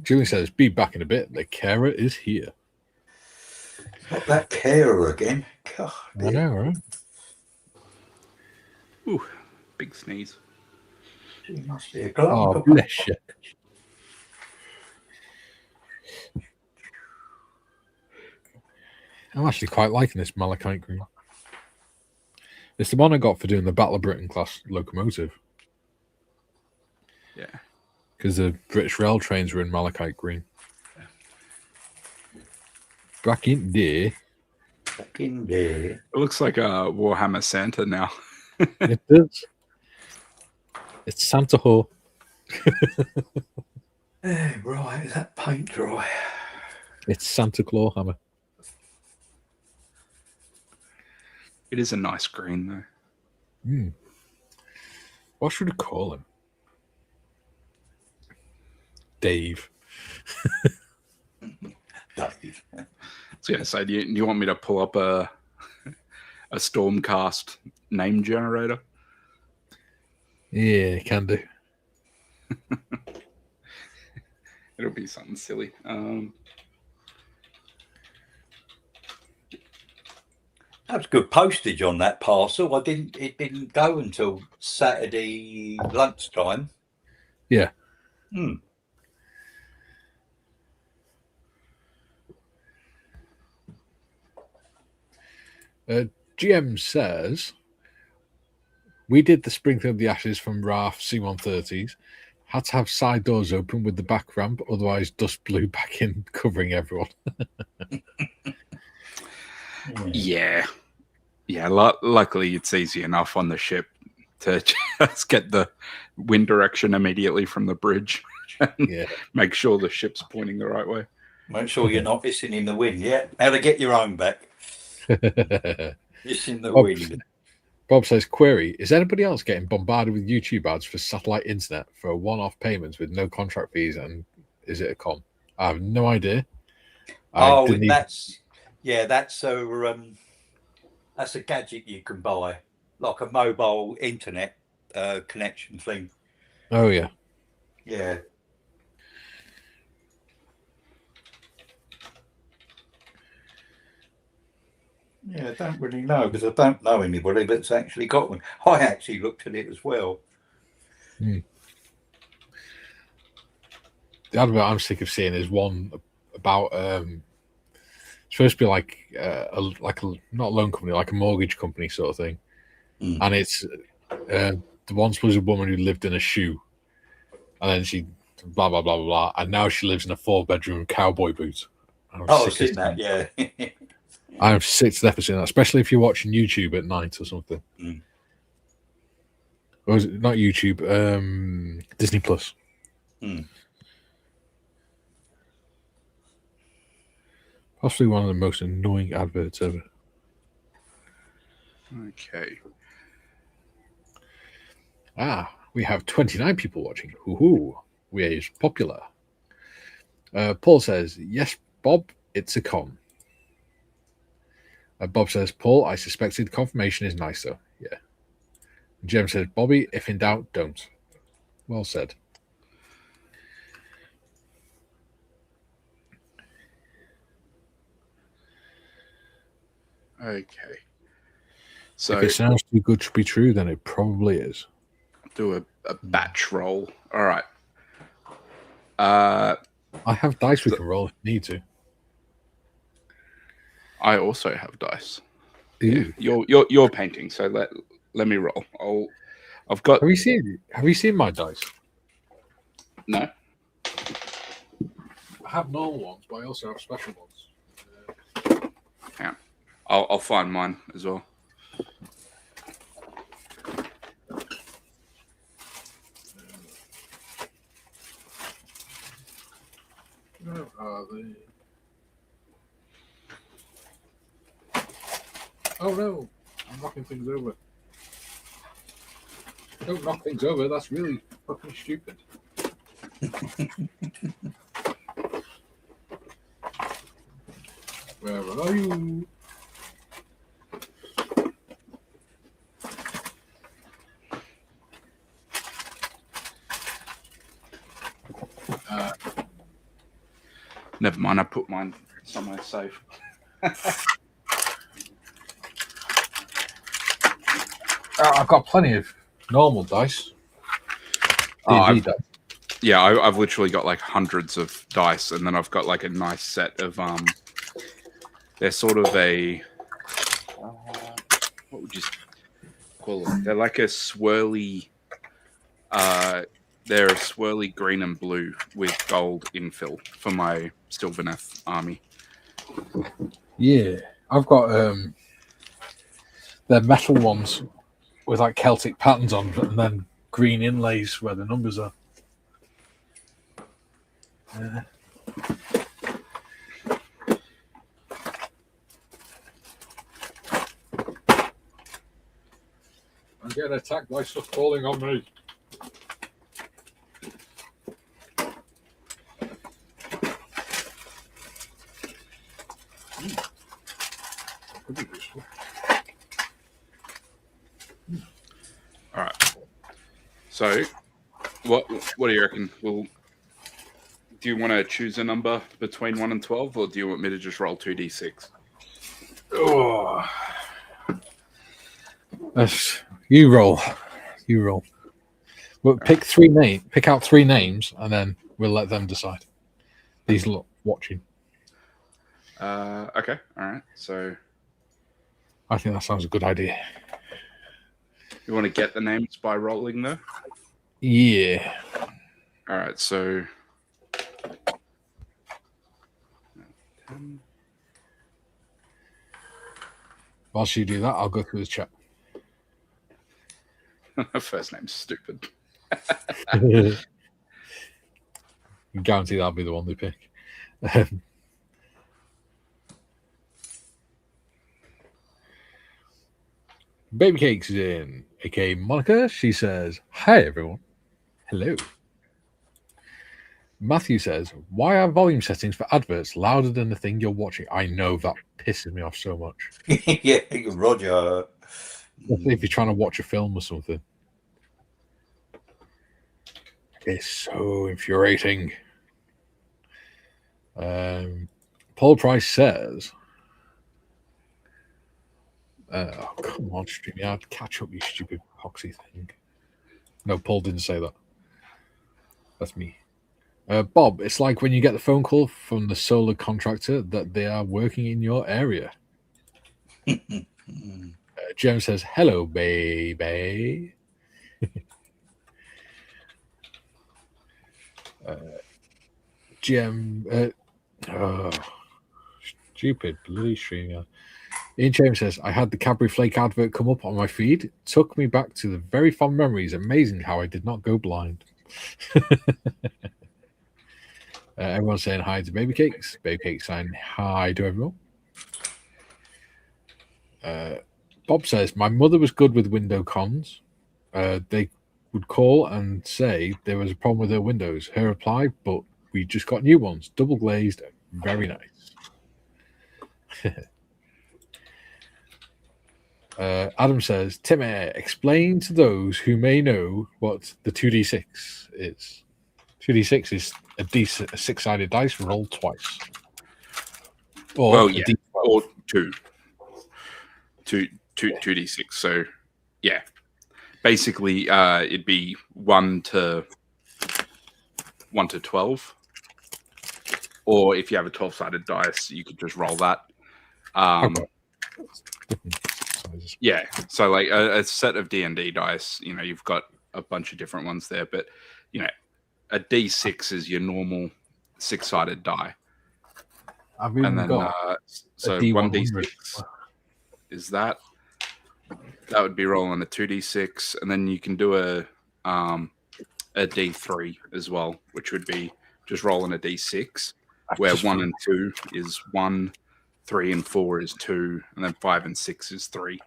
Julie says, be back in a bit. The carer is here. Not that carer again. God, I know, right? Ooh, big sneeze. She must be a glutton Oh, for bless you. I'm actually quite liking this malachite green. It's the one I got for doing the Battle of Britain class locomotive. Yeah. Because the British rail trains were in malachite green. Back in there. Back in there. It looks like a Warhammer Santa now. It does. It's Santa Ho. Right, is that paint dry? It's Santa Claus hammer. It is a nice green, though. Mm. What should I call him? Dave. Dave. So yeah, so do you want me to pull up a Stormcast name generator? Yeah, can do. It'll be something silly. That was good postage on that parcel. It didn't go until Saturday lunchtime. Yeah. GM says, we did the sprinkling of the ashes from RAF C-130s. Had to have side doors open with the back ramp, otherwise dust blew back in, covering everyone. Yeah. Luckily, it's easy enough on the ship to just get the wind direction immediately from the bridge and make sure the ship's pointing the right way. Make sure you're not missing in the wind. Yeah, how to get your own back. Missing the wind. Bob says, query, is anybody else getting bombarded with YouTube ads for satellite internet for one-off payments with no contract fees, and is it a con? I have no idea. That's a gadget you can buy, like a mobile internet connection thing. Oh, yeah. Yeah. Yeah, I don't really know because I don't know anybody that's actually got one. I actually looked at it as well. The advert I'm sick of seeing is one about it's supposed to be like a not a loan company, like a mortgage company sort of thing, and it's the once was a woman who lived in a shoe, and then she blah blah blah blah blah, and now she lives in a 4-bedroom cowboy boot. I've seen that, yeah. I'm sick to death of seeing that, especially if you're watching YouTube at night or something. Or is it not YouTube? Disney Plus. Possibly one of the most annoying adverts ever. Okay. We have 29 people watching. Hoo-hoo. We are popular. Paul says, yes, Bob, it's a con. Bob says, Paul, I suspected confirmation is nice, though. Yeah. Jem says, Bobby, if in doubt, don't. Well said. Okay. So if it sounds too good to be true, then it probably is. Do a batch roll. All right. I have dice we can roll if you need to. I also have dice. Ooh. Yeah, you're painting, so let me roll. I've got. Have you seen my dice? No. I have normal ones, but I also have special ones. Yeah. I'll find mine as well. Where are they? Oh no, I'm knocking things over. Don't knock things over, that's really fucking stupid. Where are you? Never mind, I put mine somewhere safe. I've got plenty of normal dice. D&D dice. Yeah, I've literally got like hundreds of dice, and then I've got like a nice set of they're sort of a what would you call them? They're like a swirly they're a swirly green and blue with gold infill for my Sylvaneth army. Yeah, I've got they're metal ones with like Celtic patterns on, and then green inlays where the numbers are. I'm getting attacked by stuff falling on me. All right. So, what do you reckon? Do you want to choose a number between 1 and 12, or do you want me to just roll 2d6? Oh. You roll. Well, pick out 3 names, and then we'll let them decide. These watching. Okay. All right. So, I think that sounds a good idea. you want to get the names by rolling, though? Yeah. All right. So, Whilst you do that, I'll go through the chat. first name's stupid. Guarantee that'll be the one they pick. Baby Cakes is in, aka Monica. She says, "Hi everyone." Hello. Matthew says, "Why are volume settings for adverts louder than the thing you're watching?" I know, that pisses me off so much. Yeah, Roger. If you're trying to watch a film or something. It's so infuriating. Paul Price says, oh, come on, StreamYard, catch up, you stupid poxy thing. No, Paul didn't say that. That's me. Bob, it's like when you get the phone call from the solar contractor that they are working in your area. Jem says, "Hello, baby." Jem, stupid bloody streamer. Ian James says, "I had the Cadbury Flake advert come up on my feed. It took me back to the very fond memories. Amazing how I did not go blind." Everyone's saying hi to Baby Cakes. Baby Cakes saying hi to everyone. Bob says, "My mother was good with window cons. They would call and say there was a problem with her windows. Her reply, but we just got new ones, double glazed, very nice." Adam says, "Timmy, explain to those who may know what the 2d6 is." 2d6 is a 6-sided dice rolled twice. Or Well, yeah, or 2d6. So, yeah, basically, it'd be 1 to 12, or if you have a 12-sided dice, you could just roll that. Yeah, so like a set of D&D dice, you've got a bunch of different ones there, but a D6 is your normal 6-sided die. I've even got so D100. 1d6 is that would be rolling a 2d6, and then you can do a D3 as well, which would be just rolling a D6, where 1 and 2 is 1, 3 and 4 is 2, and then 5 and 6 is 3.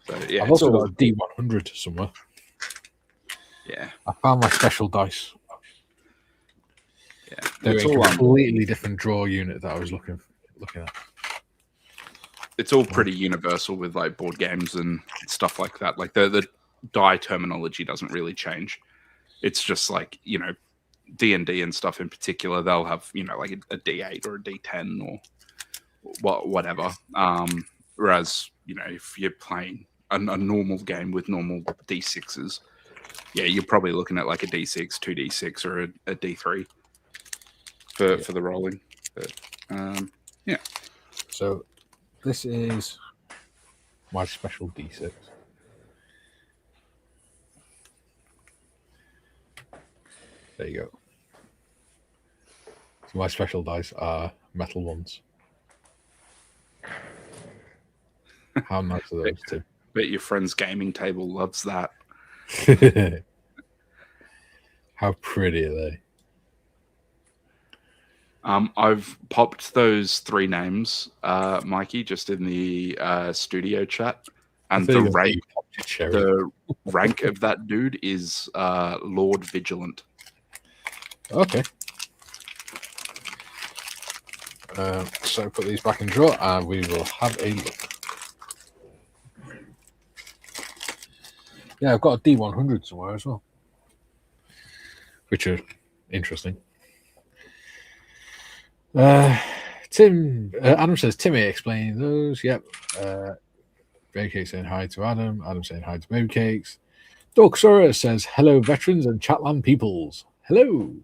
So yeah, I've also got a D100 somewhere. Yeah, I found my special dice. Yeah, they're it's a all completely different draw unit that I was looking at. It's all pretty universal with like board games and stuff like that. Like the die terminology doesn't really change. It's just like D&D and stuff in particular. They'll have like a D8 or a D10 or whatever. Whereas, if you're playing a normal game with normal D6s, yeah, you're probably looking at like a D6, 2D6, or a D3 for the rolling. But yeah. So this is my special D6. There you go. So my special dice are metal ones. How nice are those, Tim? Bet your friend's gaming table loves that. How pretty are they? I've popped those 3 names, Mikey, just in the studio chat, and the rank of that dude is Lord Vigilant. Okay. So put these back in drawer, and we will have a look. Yeah, I've got a D100 somewhere as well, which are interesting. Adam says, Timmy explain those. Yep. Baby Cake saying hi to Adam. Adam saying hi to Baby Cakes. Dorksora says, hello, veterans and Chatland peoples. Hello.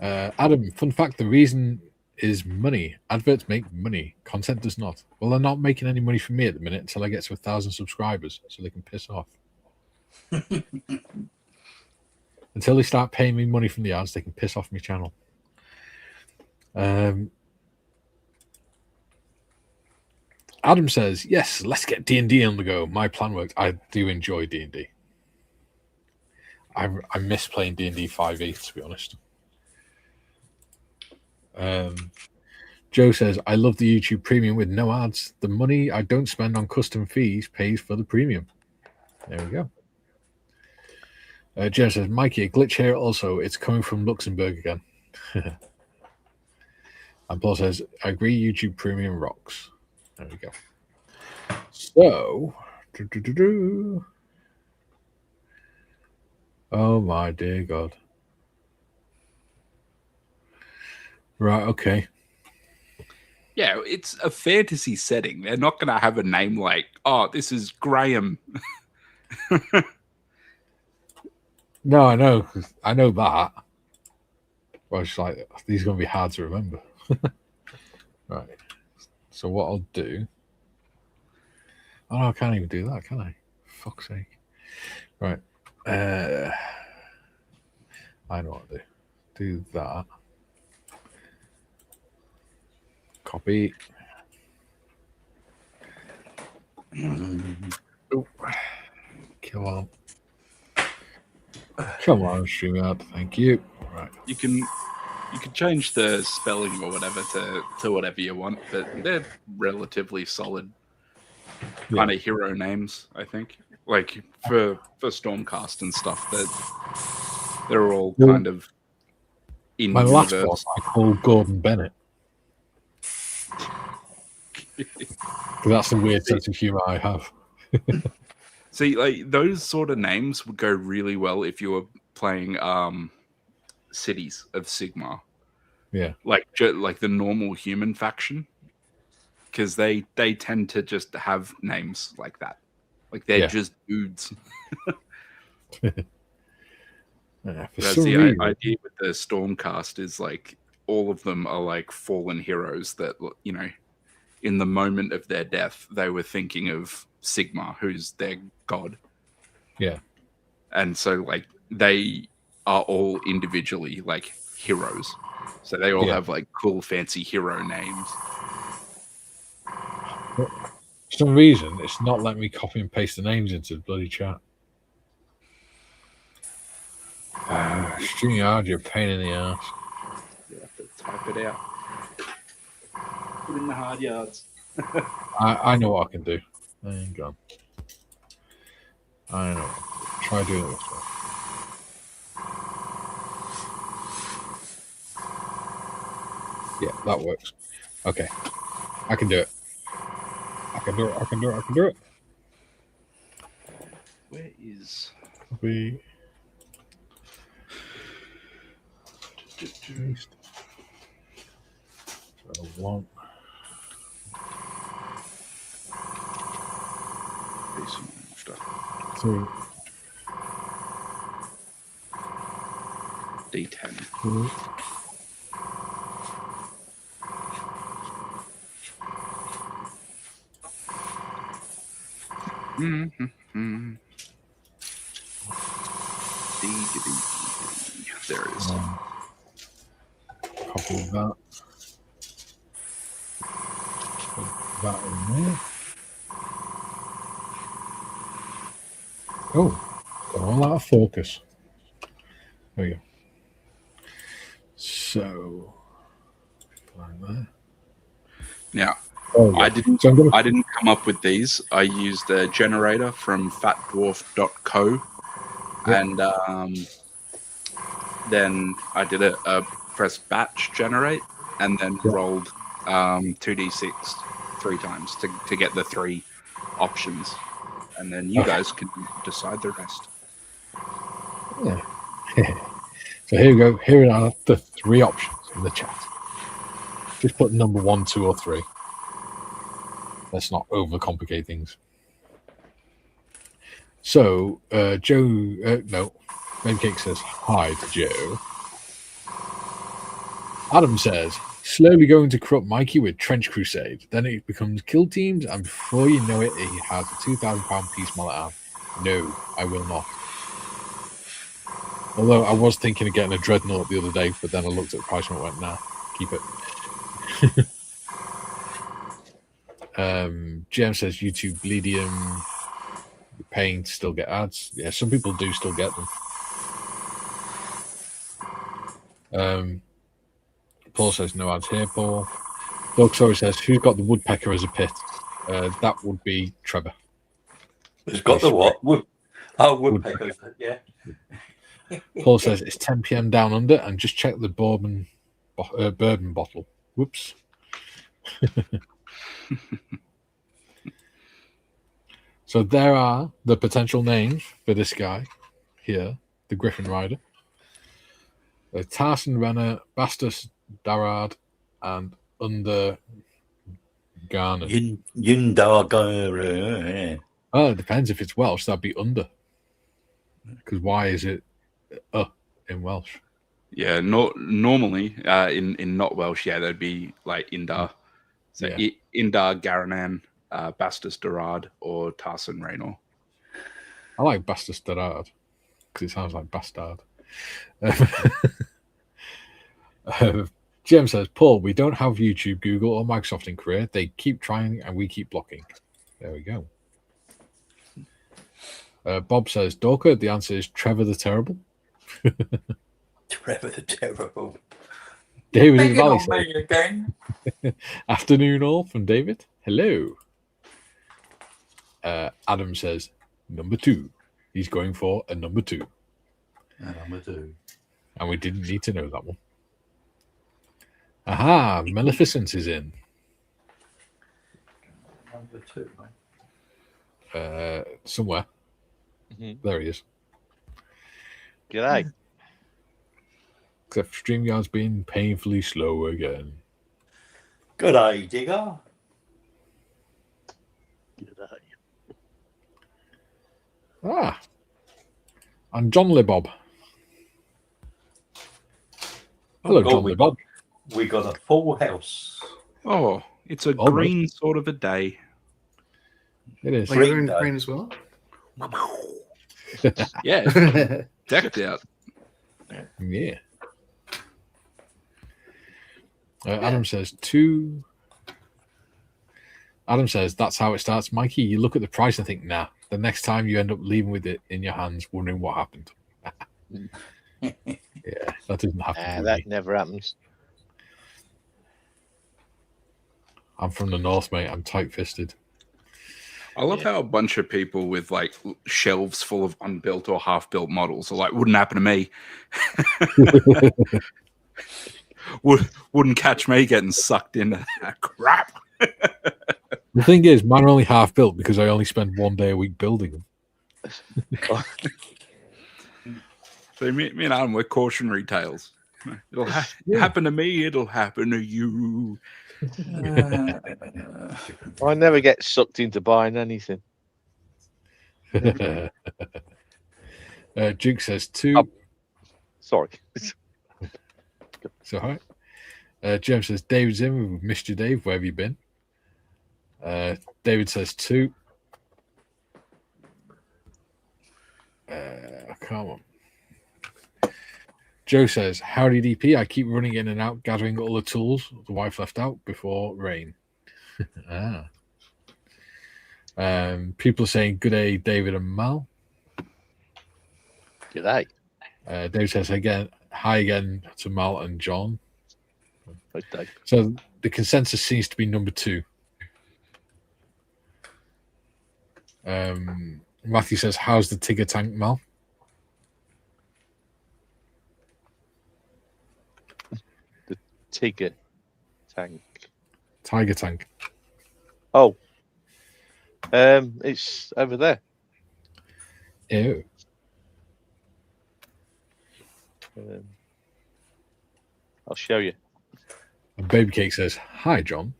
Adam, fun fact, the reason is money. Adverts make money. Content does not. Well, they're not making any money from me at the minute until I get to 1,000 subscribers, so they can piss off. Until they start paying me money from the ads, they can piss off my channel. Adam says, yes, let's get D&D on the go. My plan worked. I do enjoy D&D. I miss playing D&D 5e, to be honest. Joe says, I love the YouTube premium with no ads. The money I don't spend on custom fees pays for the premium. There we go. Joe says, Mikey, a glitch here also. It's coming from Luxembourg again. And Paul says, I agree, YouTube premium rocks. There we go. So, oh my dear God. Right, okay. Yeah, it's a fantasy setting. They're not going to have a name like, oh, this is Graham. No, I know. I know that. Well, it's like, these are going to be hard to remember. Right. So what I'll do... Oh, no, I can't even do that, can I? Fuck's sake. Right. I know what to do. Do that. Copy. Oh. Come on. Come on, StreamYard. Thank you. Right. You can change the spelling or whatever to whatever you want, but they're relatively solid kind of hero names, I think. Like for Stormcast and stuff, that they're all kind of in my universe. last one I called Gordon Bennett. That's the weird sense of humor I have. See, like those sort of names would go really well if you were playing Cities of Sigmar. Yeah. Like the normal human faction, because they tend to just have names like that. Like they're just dudes. That's the idea with the Stormcast is like all of them are like fallen heroes that, you know, in the moment of their death, they were thinking of Sigmar, who's their god. Yeah. And so like they are all individually like heroes. So they all have like cool fancy hero names. For some reason, it's not letting me copy and paste the names into the bloody chat. StreamYard, you're a pain in the ass. You have to type it out. Put in the hard yards. I know what I can do. Hang on. I know. Try doing it this way. Yeah, that works. Okay. I can do it. I can do it. Where is... Copy. 1. Decent stuff. 3. D10. 2. Mm-hmm. There it is. Copy that. Put that in there. Oh, got all out of focus. There we go. So, like that. Now, Oh, yeah. I didn't So I'm gonna, I didn't come up with these. I used a generator from fatdwarf.co, Yeah. and then I did a press batch generate, and then Yeah. rolled 2d6 3 times to get the 3 options, and then you Okay. guys can decide the rest. Yeah. So here we go. Here are the 3 options in the chat. Just put number 1, 2, or 3. Let's not overcomplicate things. So, Joe, no, Cake says, hi to Joe. Adam says, slowly going to corrupt Mikey with Trench Crusade. Then it becomes kill teams, and before you know it, he has a £2,000 piece mallet arm. No, I will not. Although I was thinking of getting a Dreadnought the other day, but then I looked at the price and went, nah, keep it. GM says, YouTube Bleedium, you're paying to still get ads. Yeah, some people do still get them. Paul says, no ads here, Paul. Doug Sorry says, who's got the woodpecker as a pit? That would be Trevor. Who's got the what? Woodpecker. Yeah. Paul says, it's 10 p.m. down under, and just check the bourbon bottle. Whoops. So there are the potential names for this guy here, the Griffin Rider. Tarson Renner, Bastus Darard, and Under Garner. Yundargar. Oh, it depends. If it's Welsh, that'd be Under. Because why is it in Welsh? Yeah, normally in not Welsh, yeah, that'd be like Indar. So Yeah. Indar Garanan, Bastus Darard, or Tarson Raynor. I like Bastus Darard because it sounds like bastard. Jim says, Paul, we don't have YouTube, Google, or Microsoft in Korea. They keep trying and we keep blocking. There we go. Bob says, Dorker, the answer is Trevor the Terrible. Trevor the Terrible. David in the Valley on me again. Afternoon all from David. Hello. Adam says, number 2. He's going for a number 2. Number 2. And we didn't need to know that one. Aha, Maleficent is in. Number 2, Somewhere. Mm-hmm. There he is. G'day. Except StreamYard's been painfully slow again. Good day, Digger. G'day. Ah. And John Libob. Hello, John Libob. We got a full house. Oh, it's a Almost. green sort of a day. It is. Like you're in green as well? Yeah, decked out. Yeah. Adam says 2. Adam says that's how it starts. Mikey, you look at the price and think, nah. The next time you end up leaving with it in your hands, wondering what happened. Yeah, that doesn't happen. That never happens. I'm from the north, mate. I'm tight-fisted. I love how a bunch of people with like shelves full of unbuilt or half-built models are like, wouldn't happen to me. Wouldn't catch me getting sucked into that crap. The thing is, mine are only half-built because I only spend 1 day a week building them. So me and Adam, we're cautionary tales. It'll happen to me. It'll happen to you. I never get sucked into buying anything. Duke says 2. Oh. Sorry. It's all right. James says, David's in. We've missed you, Dave. Where have you been? David says 2. Come on. Joe says, howdy DP. I keep running in and out, gathering all the tools the wife left out before rain. People are saying, good day, David and Mal. G'day. Dave says, hi again to Mal and John. Okay. So the consensus seems to be number 2. Matthew says, how's the Tiger tank, Mal? Tiger tank. Tiger tank. Oh. It's over there. Ew. I'll show you. And Baby Cake says, hi, John.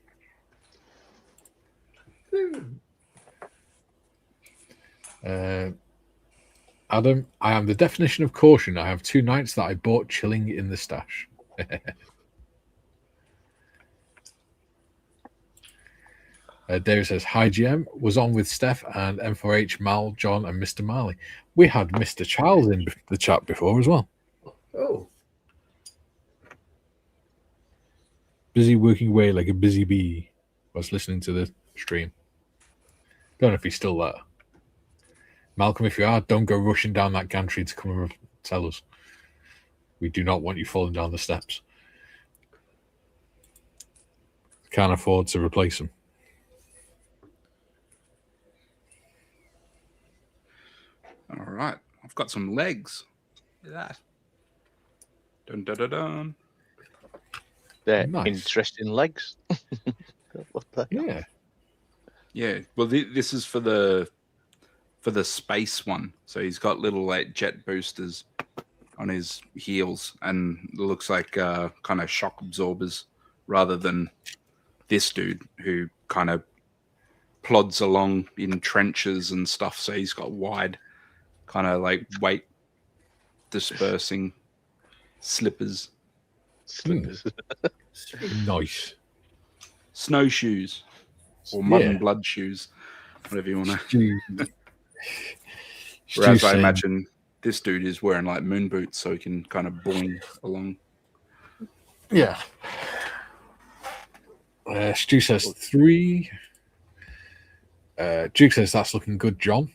Adam, I am the definition of caution. I have 2 nights that I bought chilling in the stash. David says, hi, GM. Was on with Steph and M4H, Mal, John, and Mr. Marley. We had Mr. Charles in the chat before as well. Oh. Busy working away like a busy bee. I was listening to the stream. Don't know if he's still there. Malcolm, if you are, don't go rushing down that gantry to come and tell us. We do not want you falling down the steps. Can't afford to replace them. All right. I've got some legs. Look at that. Dun, dun, dun, dun. They're Nice. interesting legs. What the hell? Yeah. Yeah. Well, this is for the space one. So he's got little like jet boosters on his heels, and it looks like kind of shock absorbers, rather than this dude who kind of plods along in trenches and stuff. So he's got wide, kind of like weight dispersing slippers, Nice. snowshoes, or mud Yeah. and blood shoes, whatever you want to. Stu- Whereas Stu's I saying- imagine this dude is wearing like moon boots, so he can kind of boing along. Yeah. Stu says 3. Duke says that's looking good, John.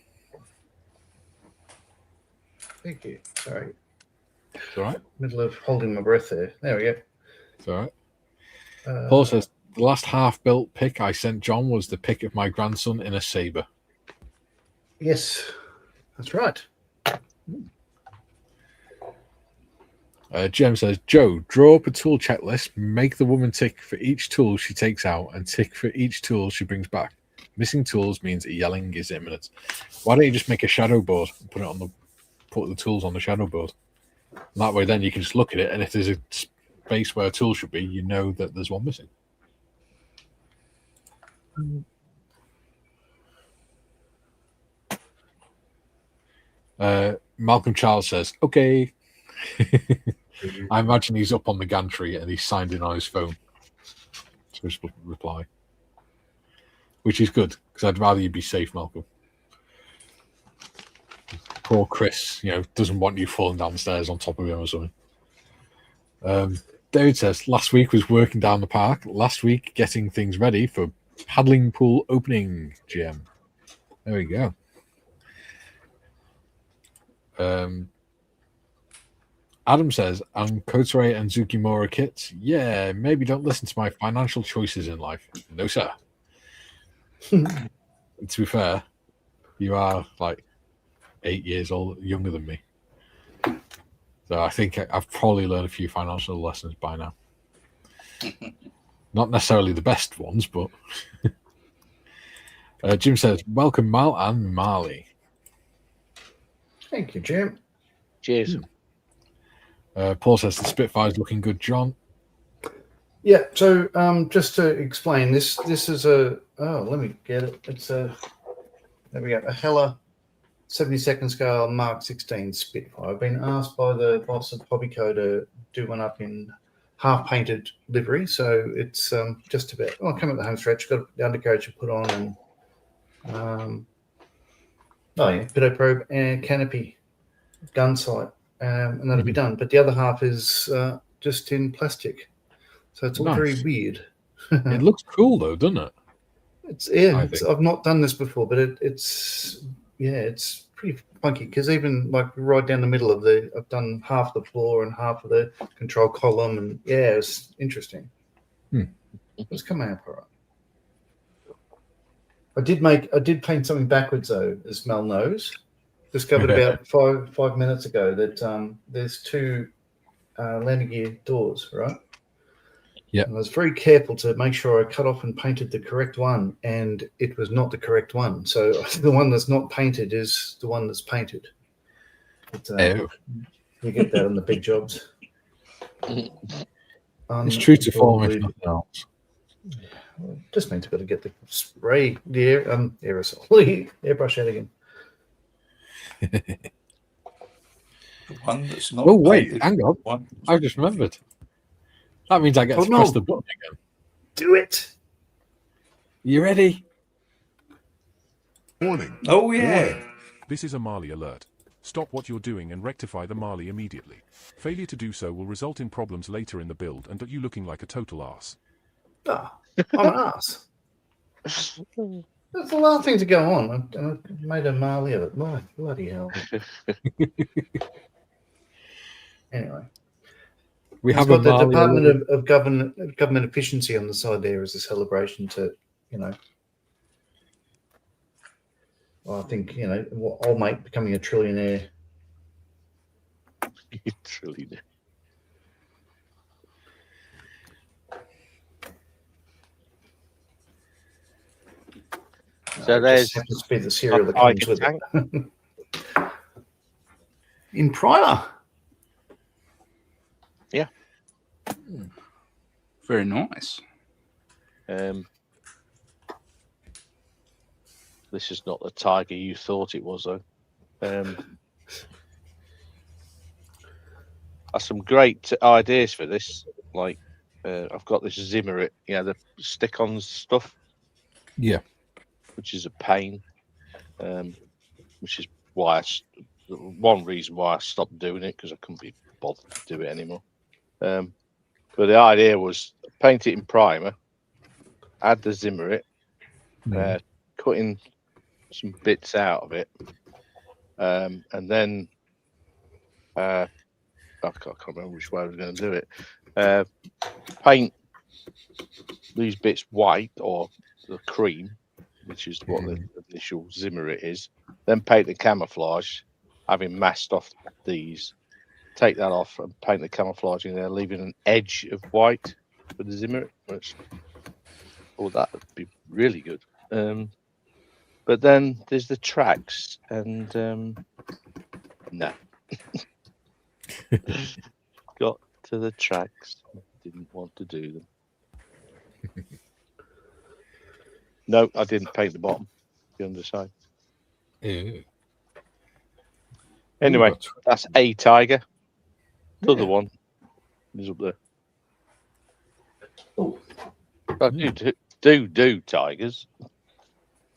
Thank you. Sorry. It's all right. Middle of holding my breath there. There we go. It's all right. Paul says the last half-built pick I sent John was the pick of my grandson in a Sabre. Yes, that's right. Jem says, Joe, draw up a tool checklist, make the woman tick for each tool she takes out and tick for each tool she brings back. Missing tools means yelling is imminent. Why don't you just make a shadow board and put the tools on the shadow board? And that way then you can just look at it, and if there's a space where a tool should be, you know that there's one missing. Malcolm Charles says, okay. I imagine he's up on the gantry and he's signed in on his phone to his reply, which is good because I'd rather you be safe, Malcolm. Poor Chris, doesn't want you falling down the stairs on top of him or something. David says, last week was working down the park. Last week getting things ready for paddling pool opening, GM. There we go. Adam says, and Kotare and Zukimura kits. Yeah, maybe don't listen to my financial choices in life. No, sir. To be fair, you are like 8 years younger than me. So I think I've probably learned a few financial lessons by now. Not necessarily the best ones, but Jim says, welcome Mal and Marley. Thank you, Jim. Cheers. Paul says the Spitfire's looking good, John. Yeah. So just to explain, this is a let me get it. It's a there we go. A Heller 72nd scale Mark 16 Spitfire. I've been asked by the boss at Hobbyco to do one up in half painted livery, so it's just about. I'll come at the home stretch. Got the undercarriage to put on, and pitot probe and canopy, gun sight, and that'll be done. But the other half is just in plastic, so it's all very Nice. weird. It looks cool though, doesn't it? I've not done this before, but it's pretty funky because even like right down the middle of I've done half the floor and half of the control column, and it's interesting. It's come out all right. I did paint something backwards though, as Mel knows. Discovered about 5 minutes ago that there's two landing gear doors, right? Yeah. And I was very careful to make sure I cut off and painted the correct one, and it was not the correct one. So the one that's not painted is the one that's painted. But, you get that on the big jobs. It's true to form, if nothing else. Just means I've got to get the spray, the aerosol, airbrush out again. The one that's not. Oh wait, painted. hang on! One. I just remembered. That means I get to press the button again. Do it. You ready? Warning. Oh yeah. This is a Marley alert. Stop what you're doing and rectify the Marley immediately. Failure to do so will result in problems later in the build and you looking like a total ass. I'm an ass. That's the last thing to go on. I made a Marley of it. My bloody hell. Anyway. We have got the Marley Department of Government Efficiency on the side there as a celebration to, well, I think, old mate becoming a trillionaire. Trillionaire. So there's just be the cereal that comes with it. In primer. Yeah. Very nice. This is not the tiger you thought it was, though. Some great ideas for this. Like, I've got this Zimmer, the stick-on stuff. Yeah. Which is a pain. Which is why one reason why I stopped doing it, because I couldn't be bothered to do it anymore. But the idea was paint it in primer, add the Zimmer, cutting some bits out of it, and then I can't remember which way I was going to do it. Paint these bits white or the cream, which is what the initial Zimmer is. Then paint the camouflage, having masked off these. Take that off and paint the camouflage in there, leaving an edge of white for the Zimmer. That would be really good. But then there's the tracks, and no. Got to the tracks, didn't want to do them. No, I didn't paint the bottom, the underside. Ew. Anyway, that's a tiger. The other one is up there. Oh. I do tigers.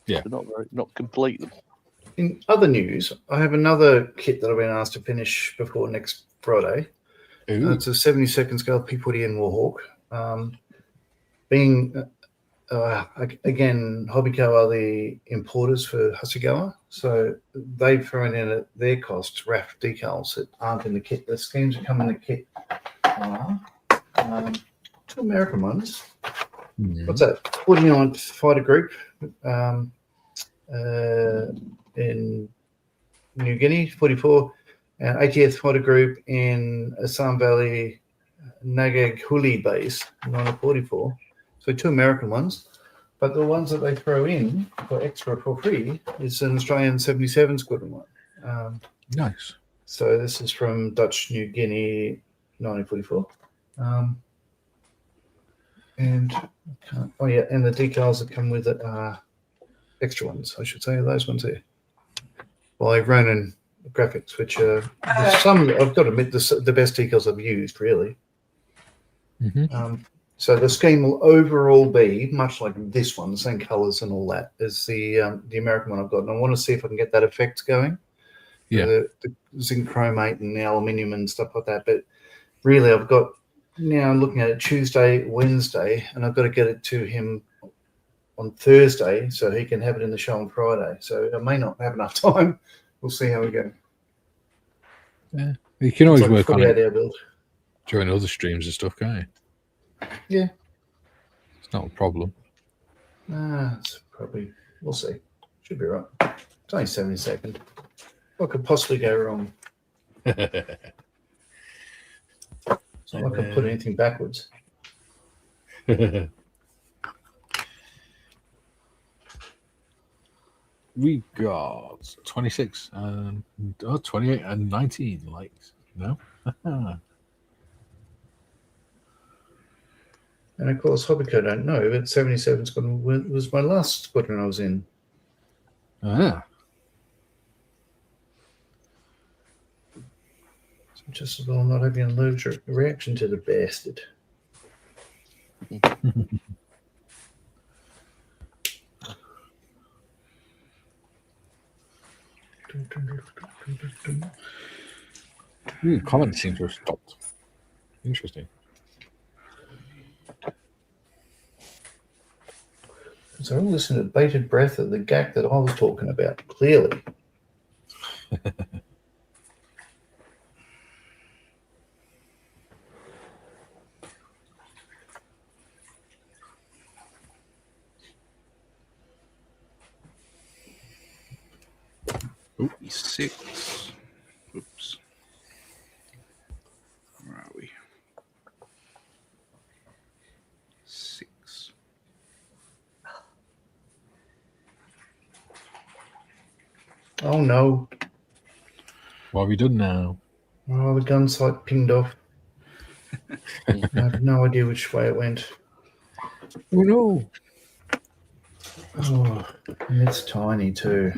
Yeah. But not complete them. In other news, I have another kit that I've been asked to finish before next Friday. It's a 72nd scale Peabody and Warhawk. Again, Hobbyco are the importers for Hasegawa, so they've thrown in at their cost RAF decals that aren't in the kit. The schemes that come in the kit are two American ones. What's that? 49th Fighter Group in New Guinea, 44, and 80th Fighter Group in Assam Valley, Nagaghuli base, 1944. So two American ones, but the ones that they throw in for extra for free is an Australian 77 Squadron one. Nice. So this is from Dutch New Guinea, 1944. And oh yeah, and the decals that come with it are extra ones, I should say. Those ones here by Ronin Graphics, which are some. I've got to admit, the best decals I've used, really. So the scheme will overall be much like this one, the same colours and all that as the American one I've got, and I want to see if I can get that effect going. Yeah. The zinc chromate and the aluminium and stuff like that. But really, I've got now looking at it Tuesday, Wednesday, and I've got to get it to him on Thursday so he can have it in the show on Friday. So I may not have enough time. We'll see how we go. Yeah, you can always work on it build during other streams and stuff, can't you? Yeah, it's not a problem. It's probably, we'll see. Should be right. It's only 70 seconds. What could possibly go wrong? It's not like I put anything backwards. We got 26 and 28 and 19 likes. No? And of course, Hobbico don't know, but 77 was my last squadron I was in. Ah. So just as well not having an allergic reaction to the bastard. Comments seem to have stopped. Interesting. So I'm listening to bated breath of the gag that I was talking about, clearly. Ooh, 6. Oops. Where are we? 6. Oh no. What have we done now? Oh, the gun sight pinged off. I have no idea which way it went. Oh no. Oh, and it's tiny too.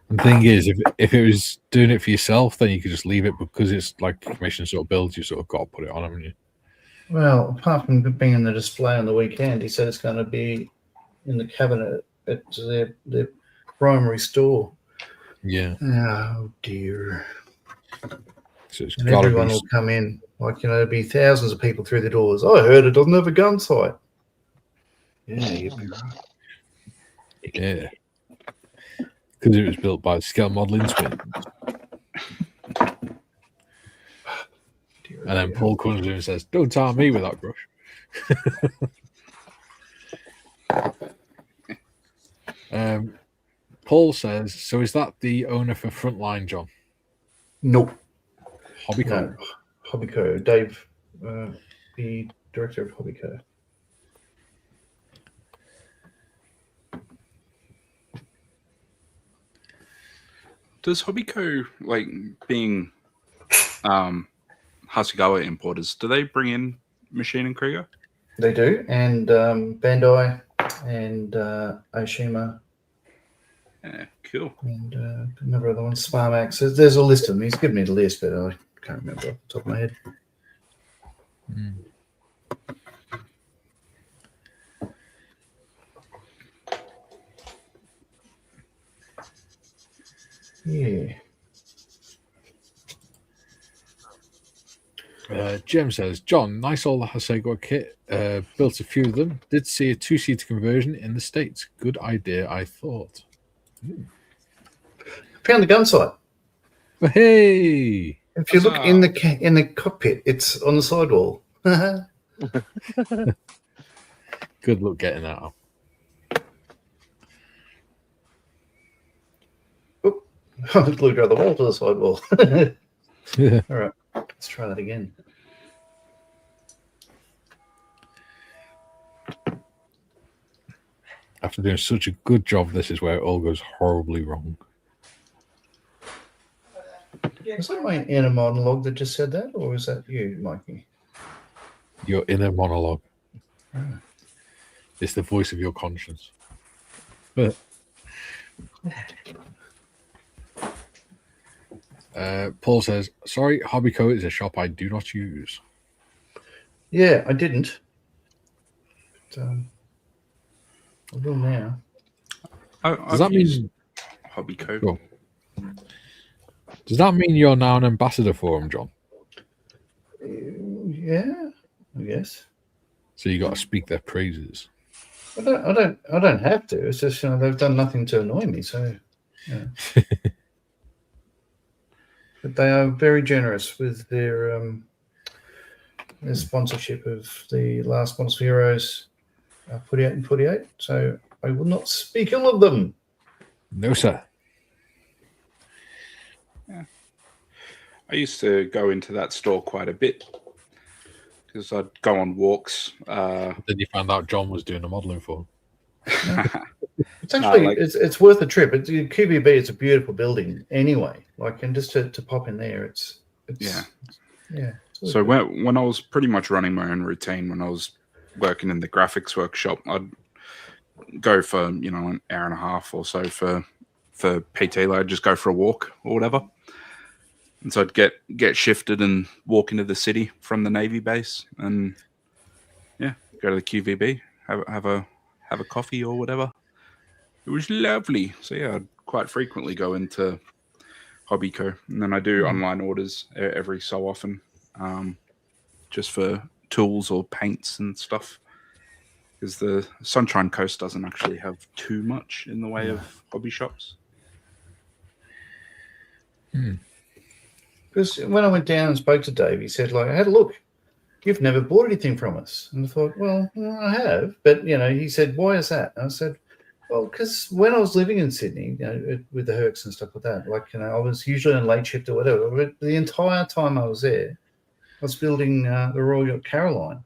The thing is, if it was doing it for yourself, then you could just leave it, because it's like commission sort of builds, you sort of got to put it on, haven't you? Well, apart from being in the display on the weekend, he said it's going to be in the cabinet at their primary store. Yeah. Oh dear. So it's And got to everyone be. will come in. Like, there'll be thousands of people through the doors. I heard it doesn't have a gun sight. Yeah, you'd be right. Yeah. Because it was built by Scale Modeling Twins. And then Paul comes in and says, "Don't tar me with that brush." Paul says, "So is that the owner for Frontline, John?" Nope. Hobbyco. No. Hobbyco. Dave, the director of Hobbyco. Does Hobbyco, like being Hasegawa importers, do they bring in Machine and Krieger? They do, and Bandai and Oshima. Yeah, cool. And a number of other ones, Sparmax. There's a list of them. He's given me the list, but I can't remember off the top of my head. Yeah. Jem says, "John, nice all the Hasegawa kit. Built a few of them. Did see a 2-seater conversion in the States. Good idea, I thought." Found the gun sight. Hey! If you look in the cockpit, it's on the sidewall. Good luck getting that up. Oop. I glued the other wall to the sidewall. Yeah. All right, let's try that again. After doing such a good job, this is where it all goes horribly wrong. Was that my inner monologue that just said that, or was that you, Mikey? Your inner monologue. It's the voice of your conscience. But Paul says, "Sorry, Hobbyco is a shop I do not use." Yeah, I didn't. But, I will now. Does that mean Hobby Code? Cool. Does that mean you're now an ambassador for him, John? Yeah, I guess. So you got to speak their praises. I don't have to. It's just they've done nothing to annoy me. So, yeah. But they are very generous with their sponsorship of the last Monster Heroes 48 and 48. So I will not speak ill of them. No, sir. Yeah. I used to go into that store quite a bit because I'd go on walks. Then you found out John was doing the modelling for him. It's actually it's worth a trip. It's QVB. It's a beautiful building anyway. Like, and just to pop in there, it's yeah. It's So when I was pretty much running my own routine, when I was working in the graphics workshop, I'd go for an hour and a half or so for PT. I'd just go for a walk or whatever. And so I'd get shifted and walk into the city from the Navy base, and go to the QVB, have a coffee or whatever. It was lovely. So I'd quite frequently go into Hobbyco, and then I do online orders every so often, just for tools or paints and stuff. Because the Sunshine Coast doesn't actually have too much in the way of hobby shops. Because when I went down and spoke to Dave, he said, like, I had a look. You've never bought anything from us. And I thought, well, I have. But, he said, why is that? And I said, well, because when I was living in Sydney, with the Hercs and stuff like that, I was usually on late shift or whatever. But the entire time I was there, I was building the Royal Yacht Caroline,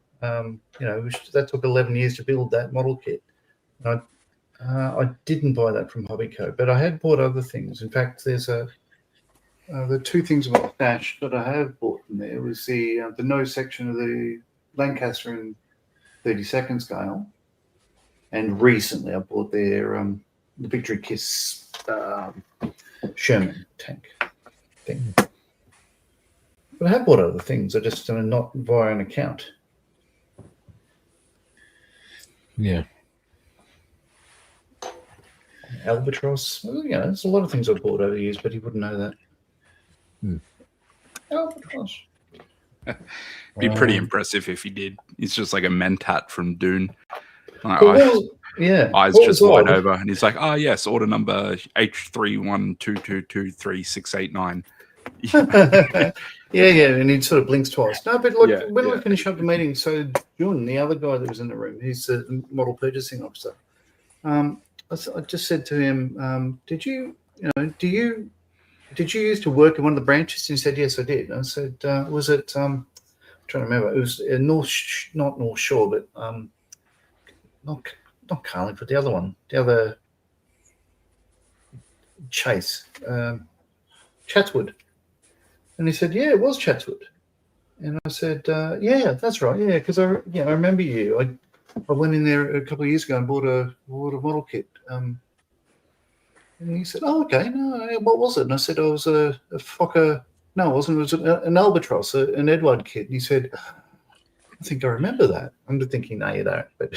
which that took 11 years to build that model kit. And I didn't buy that from Hobbyco, but I had bought other things. In fact, there's the two things on my stash that I have bought from there was the nose section of the Lancaster in 32nd scale, and recently I bought their the Victory Kiss Sherman tank thing. But I have bought other things. I just not via an account. Yeah. Albatross. Well, there's a lot of things I've bought over the years, but he wouldn't know that. Albatross. Be pretty impressive if he did. He's just like a Mentat from Dune. Eyes just wide over, and he's like, yes, order number H3122236889. And he sort of blinks twice. No, but when we finish up the meeting, so Jun, the other guy that was in the room, he's the model purchasing officer. I just said to him, did you used to work in one of the branches? And he said, yes, I did. And I said, was it? I'm trying to remember. It was not North Shore, but not Carlingford, the other one, the other Chase, Chatswood. And he said, yeah, it was Chatswood. And I said, yeah, that's right. Yeah, because I remember you. I went in there a couple of years ago and bought a model kit. And he said, oh, okay. No, what was it? And I said, I was a Fokker. No, it wasn't. It was an Albatross, an Edward kit. And he said, I think I remember that. I'm just thinking, no, you don't. But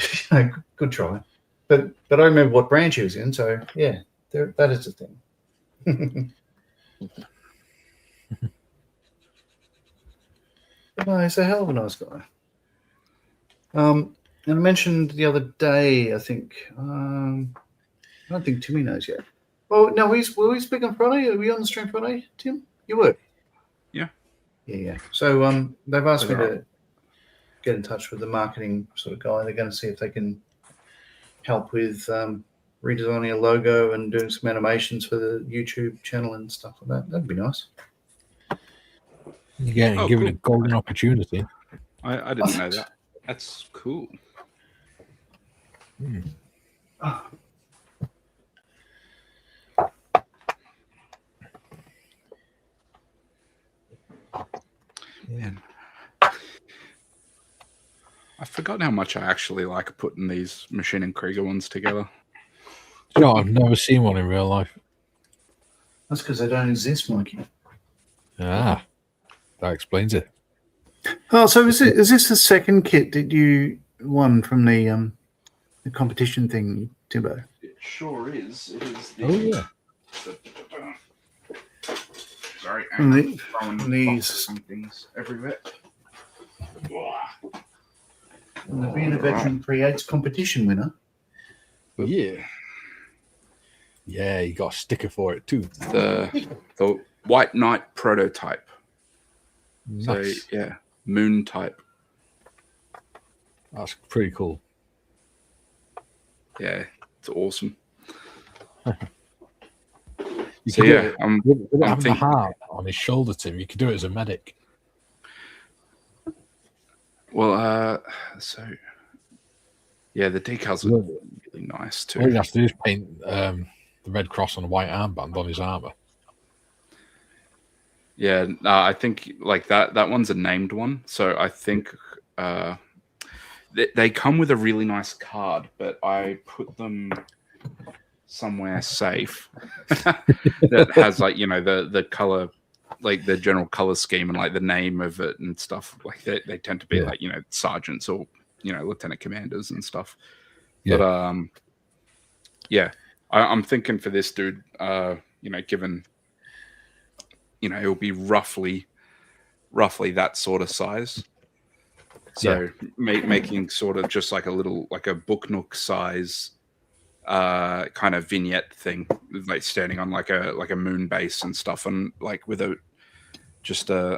good try. But I remember what branch he was in. So, yeah, that is the thing. But no, he's a hell of a nice guy. And I mentioned the other day, I think, I don't think Timmy knows yet. Oh, no, will we speak on Friday? Are we on the stream Friday, Tim? You were? Yeah. Yeah. So they've asked me to get in touch with the marketing sort of guy. They're going to see if they can help with redesigning a logo and doing some animations for the YouTube channel and stuff like that. That'd be nice. Yeah, and give it a golden opportunity. I didn't know that. That's cool. Yeah. I've forgotten how much I actually like putting these Machine and Krieger ones together. You know, I've never seen one in real life. That's because they don't exist, Mikey. Ah, that explains it. Oh, so is this the second kit that you won from the competition thing, Timbo? It sure is. It is the. Oh yeah. Sorry, And I'm the- throwing and these- boxes and things everywhere. And the Being a Veteran Creates competition winner. Yeah. Yeah, you got a sticker for it too. The White Knight prototype. Nice. So yeah, moon type. That's pretty cool. Yeah, it's awesome. You So could do yeah, it I'm with having the thinking- heart on his shoulder, Tim. You could do it as a medic. well. So yeah, the decals are All really nice you too. have to do is paint the red cross on a white armband on his armor. Yeah, I think like that one's a named one. So I think they come with a really nice card, but I put them somewhere safe that has like the color, like the general color scheme and like the name of it and stuff. Like they tend to be like sergeants or lieutenant commanders and stuff. Yeah. But yeah, I'm thinking for this dude, given it'll be roughly that sort of size. So making sort of just like a book nook size kind of vignette thing, like standing on like a moon base and stuff, and like with a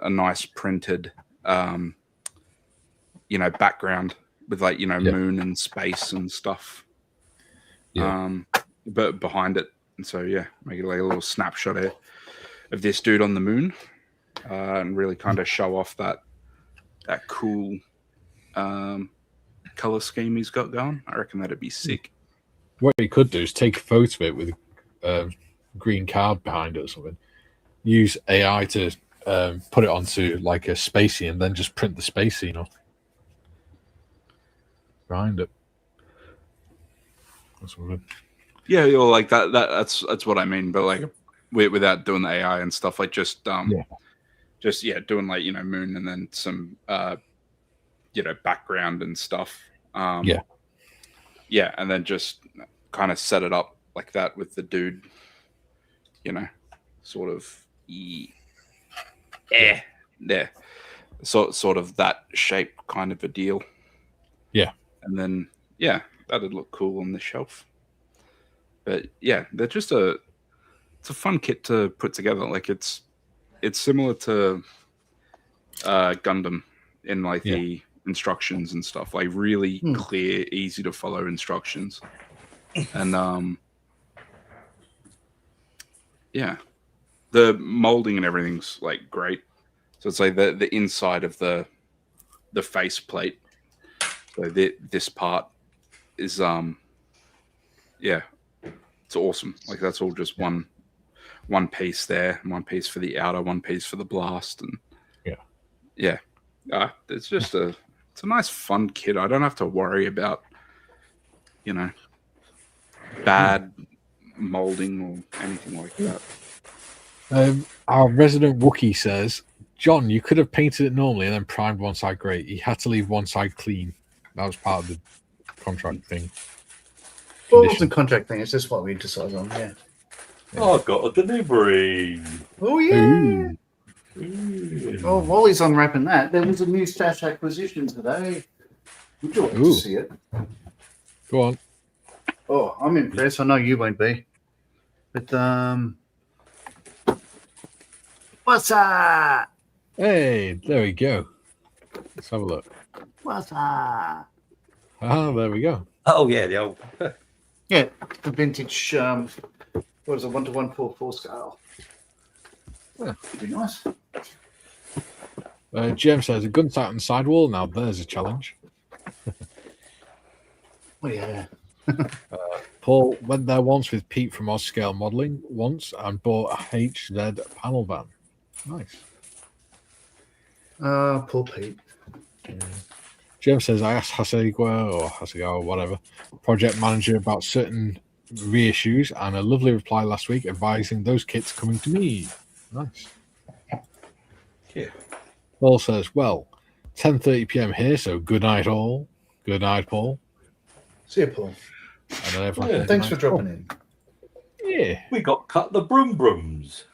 nice printed background with like moon and space and stuff. But behind it, and so make it like a little snapshot of this dude on the moon, and really kind of show off that cool color scheme he's got going. I reckon that'd be sick. What you could do is take a photo of it with a green card behind it or something. Use AI to put it onto like a spacey and then just print the spacey behind it. That's what Yeah, like that's what I mean. But like without doing the AI and stuff, like just doing like moon and then some background and stuff. And then just kind of set it up like that with the dude, sort of sort of that shape kind of a deal. Yeah. And then that'd look cool on the shelf. But yeah, they're just it's a fun kit to put together. Like it's similar to Gundam in like the instructions and stuff, like really clear, easy to follow instructions. And the molding and everything's like great. So it's like the inside of the face plate. So this part is it's awesome. Like that's all just one piece there, one piece for the outer, one piece for the blast, and it's just it's a nice fun kit. I don't have to worry about bad molding or anything like that. Our resident Wookiee says, John, you could have painted it normally and then primed one side grey. You had to leave one side clean. That was part of the contract thing. Well, it wasn't a contract thing. It's just what we decided on. Yeah. Oh, I've got a delivery. Oh yeah. Ooh. Oh, while he's unwrapping that, there was a new stash acquisition today. Would you like to see it? Go on. Oh, I'm impressed. I know you won't be. But what's up? Hey, there we go. Let's have a look. What's up? Ah, there we go. Oh yeah, the old. Yeah, the vintage. What is it? 1:144 scale. Yeah. Pretty nice. James says a gun sight on the sidewall. Now there's a challenge. Oh yeah. Paul went there once with Pete from Oz Scale Modelling once and bought a HZ panel van. Nice. Poor Pete. Jim says, I asked Hasegawa or Hasegawa, whatever, project manager about certain reissues, and a lovely reply last week advising those kits coming to me. Nice. Yeah. Paul says, well, 10:30 p.m. here, so good night all. Good night, Paul. See you, Paul. And then everyone Yeah, says, Thanks "Good for night, dropping in. Paul." Yeah. We got cut the broom brooms.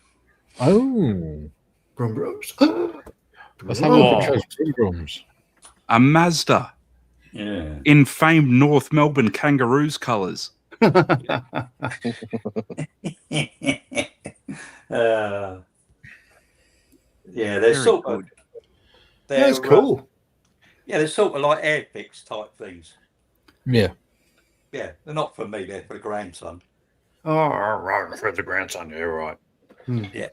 Oh. Brum brums. Let's have a look Oh. at those drums. A Mazda Yeah. in famed North Melbourne Kangaroos colours. Yeah, they're Very sort good. of. They're That's cool. Yeah, they're sort of like Airfix type things. Yeah. Yeah, they're not for me. They're for the grandson. Oh, right, for the grandson. Yeah, right. Yeah.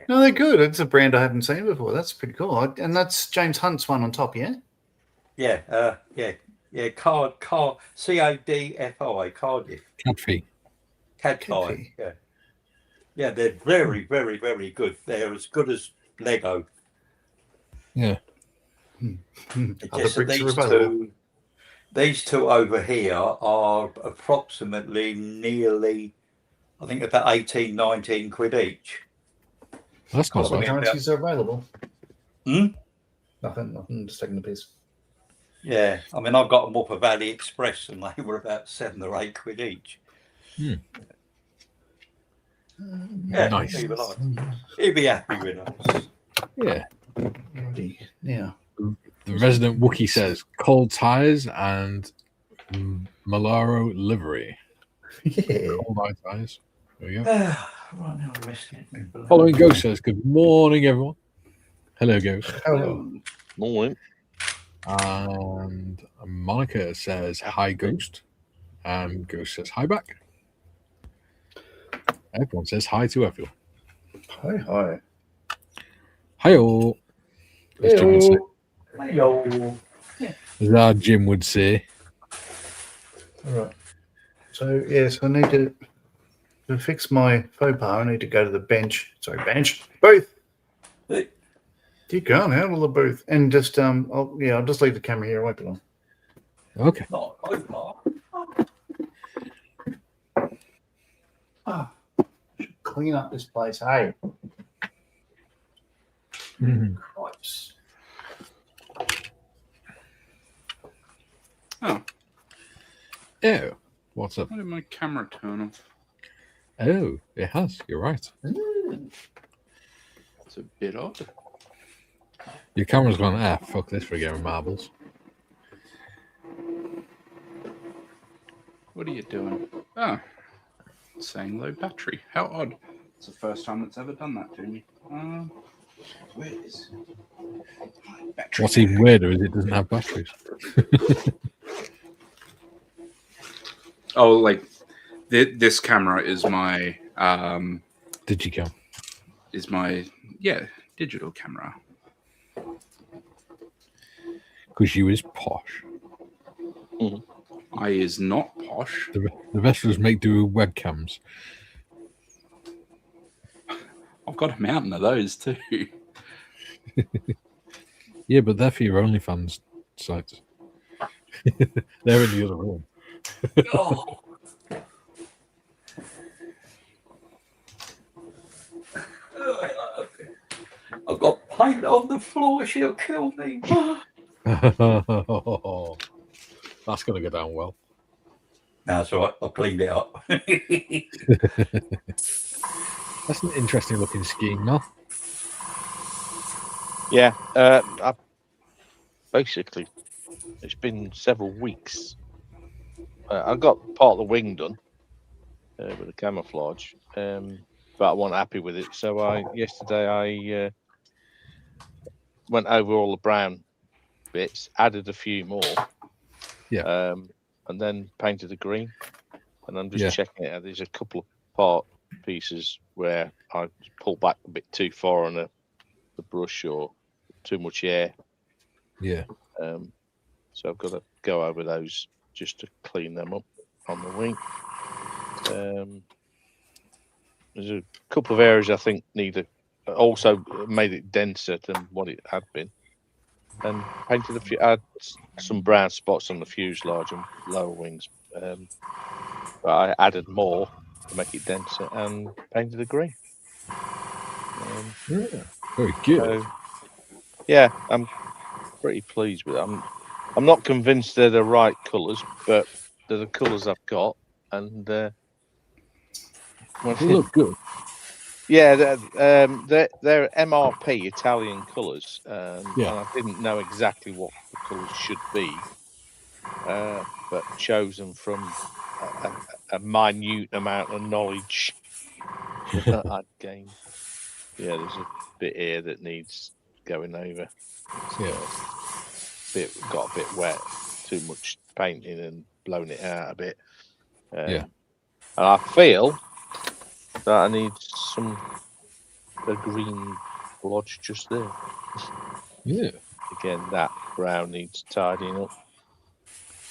No, they're good. It's a brand I haven't seen before. That's pretty cool. And that's James Hunt's one on top, yeah? Yeah. CADFI, Cardiff. Cadfy. Cadfy. Yeah. Yeah, they're very, very, very good. They're as good as Lego. Yeah. It's Other just that bricks are available. these two over here are approximately nearly, I think, about 18, 19 quid each. That's not What bad. currencies are available? Hmm? Nothing. Just taking the piss. Yeah, I mean, I've got them off of AliExpress and they were about 7 or 8 quid each. Hmm. Yeah, Nice. He'd be happy with us. Yeah. Yeah. The resident Wookiee says cold tires and Malaro livery. Yeah. Cold eye tires. There we go. Right now, I missed it. Following Ghost says, good morning, everyone. Hello, Ghost. Hello. Morning. And Monica says, hi, Ghost. And Ghost says, hi back. Everyone says hi to everyone. Hi. Hi-oh. As Jim would say. Hello. As our Jim would say. All right. So, yes, I need to fix my faux pas. I need to go to the bench. Sorry, bench. Booth. Hey. Keep going out of the booth. And just, I'll just leave the camera here. I won't be long. Okay. Not over. Clean up this place, hey. Cripes. Oh, Oh, what's up? why did my camera turn off? Oh, it has. You're right. It's a bit odd. Your camera's gone, fuck this for a game of marbles. What are you doing? Oh, it's saying low battery. How odd. It's the first time it's ever done that to me. Where is my battery? What's even weirder is it doesn't have batteries. Oh, like this camera is my Digicam. digital camera. Because you is posh. I is not posh. The rest of us make do with webcams. I've got a mountain of those too. Yeah, but they're for your OnlyFans sites. They're in the other room. Oh. I've got paint on the floor. She'll kill me. That's going to go down well. That's all right. I'll clean it up. That's an interesting looking scheme, Mel. Yeah. Basically, it's been several weeks. I got part of the wing done with the camouflage, but I wasn't happy with it. So yesterday I went over all the brown bits, added a few more, and then painted the green. And I'm just checking it out. There's a couple of part pieces where I pulled back a bit too far on the brush or too much air. Yeah. So I've got to go over those just to clean them up on the wing. There's a couple of areas I think also made it denser than what it had been. and painted a few. I had some brown spots on the fuselage and lower wings, but I added more to make it denser and painted it green. Yeah, very good. So, yeah, I'm pretty pleased with it. I'm not convinced they're the right colours, but they're the colours I've got, and They look good. yeah, they're MRP Italian colours, Yeah. and I didn't know exactly what the colours should be, but chose them from a minute amount of knowledge that I'd gained. Yeah, there's a bit here that needs going over. Got a bit wet, too much painting and blown it out a bit. Yeah. And I feel that I need a green blotch just there. Yeah. Again, that brown needs tidying up.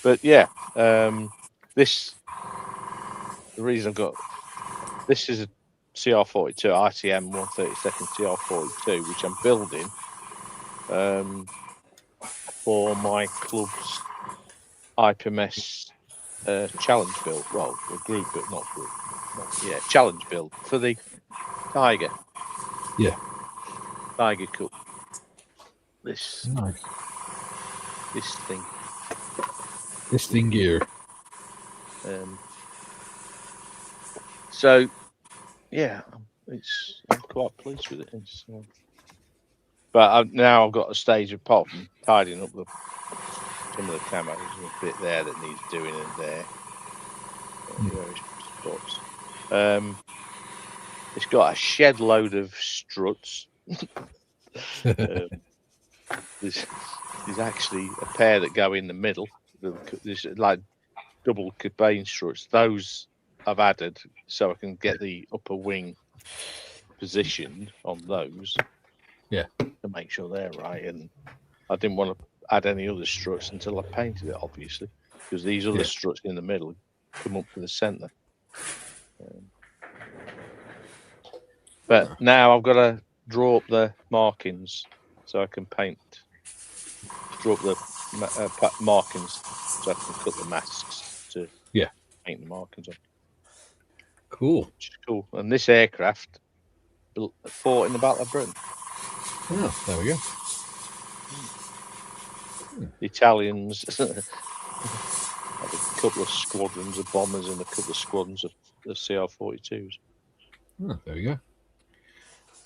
But yeah, the reason I've got this is a CR42 ITM 132nd CR42, which I'm building for my club's IPMS challenge build. Well, a group, but not group. Yeah, challenge build for the Tiger. Yeah. Tiger Cup. This Nice. thing. This thing here. So yeah, I'm quite pleased with it. But now I've got a stage apart from tidying up some of the camos. There's a bit there that needs doing in there. Various spots. It's got a shed load of struts. There's actually a pair that go in the middle. There's like double cabane struts. Those I've added so I can get the upper wing positioned on those. Yeah. To make sure they're right. And I didn't want to add any other struts until I painted it, obviously, because these other struts in the middle come up to the centre. But now I've got to draw up the markings so I can paint. Draw up the markings so I can cut the masks to paint the markings on. Cool. Which is cool. And this aircraft fought in the Battle of Britain. Oh, there we go. The Italians had a couple of squadrons of bombers and a couple of squadrons of CR-42s. Oh, there we go.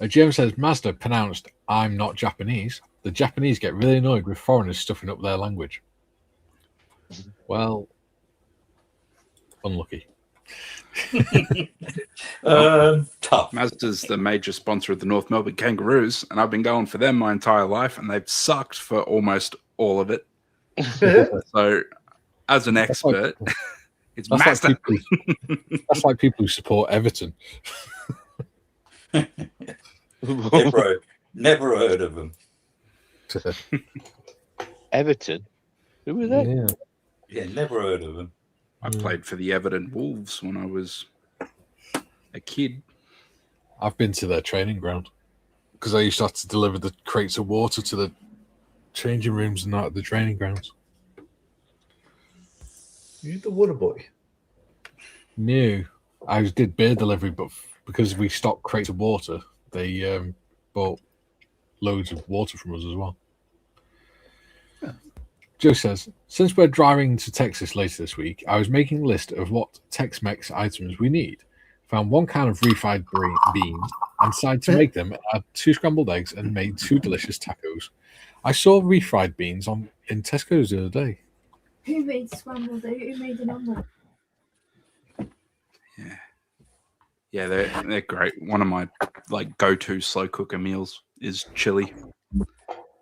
James says, Mazda pronounced, I'm not Japanese. The Japanese get really annoyed with foreigners stuffing up their language. Well, unlucky. Tough. Mazda's the major sponsor of the North Melbourne Kangaroos, and I've been going for them my entire life, and they've sucked for almost all of it. So, as an expert, it's Mazda. That's like people who support Everton. Never heard of them. Everton? Who were they? Yeah, never heard of them. I played for the Everton Wolves when I was a kid. I've been to their training ground because I used to have to deliver the crates of water to the changing rooms and not at the training grounds. You're the water boy. No, I did beer delivery, but because we stocked crates of water, they bought loads of water from us as well. Yeah. Joe says, since we're driving to Texas later this week, I was making a list of what Tex-Mex items we need. Found one can of refried beans and decided to make them. Add 2 scrambled eggs and made 2 delicious tacos. I saw refried beans in Tesco's the other day. Who made scrambled egg? Who made an omelette? Yeah, they're great. One of my go-to slow cooker meals is chili.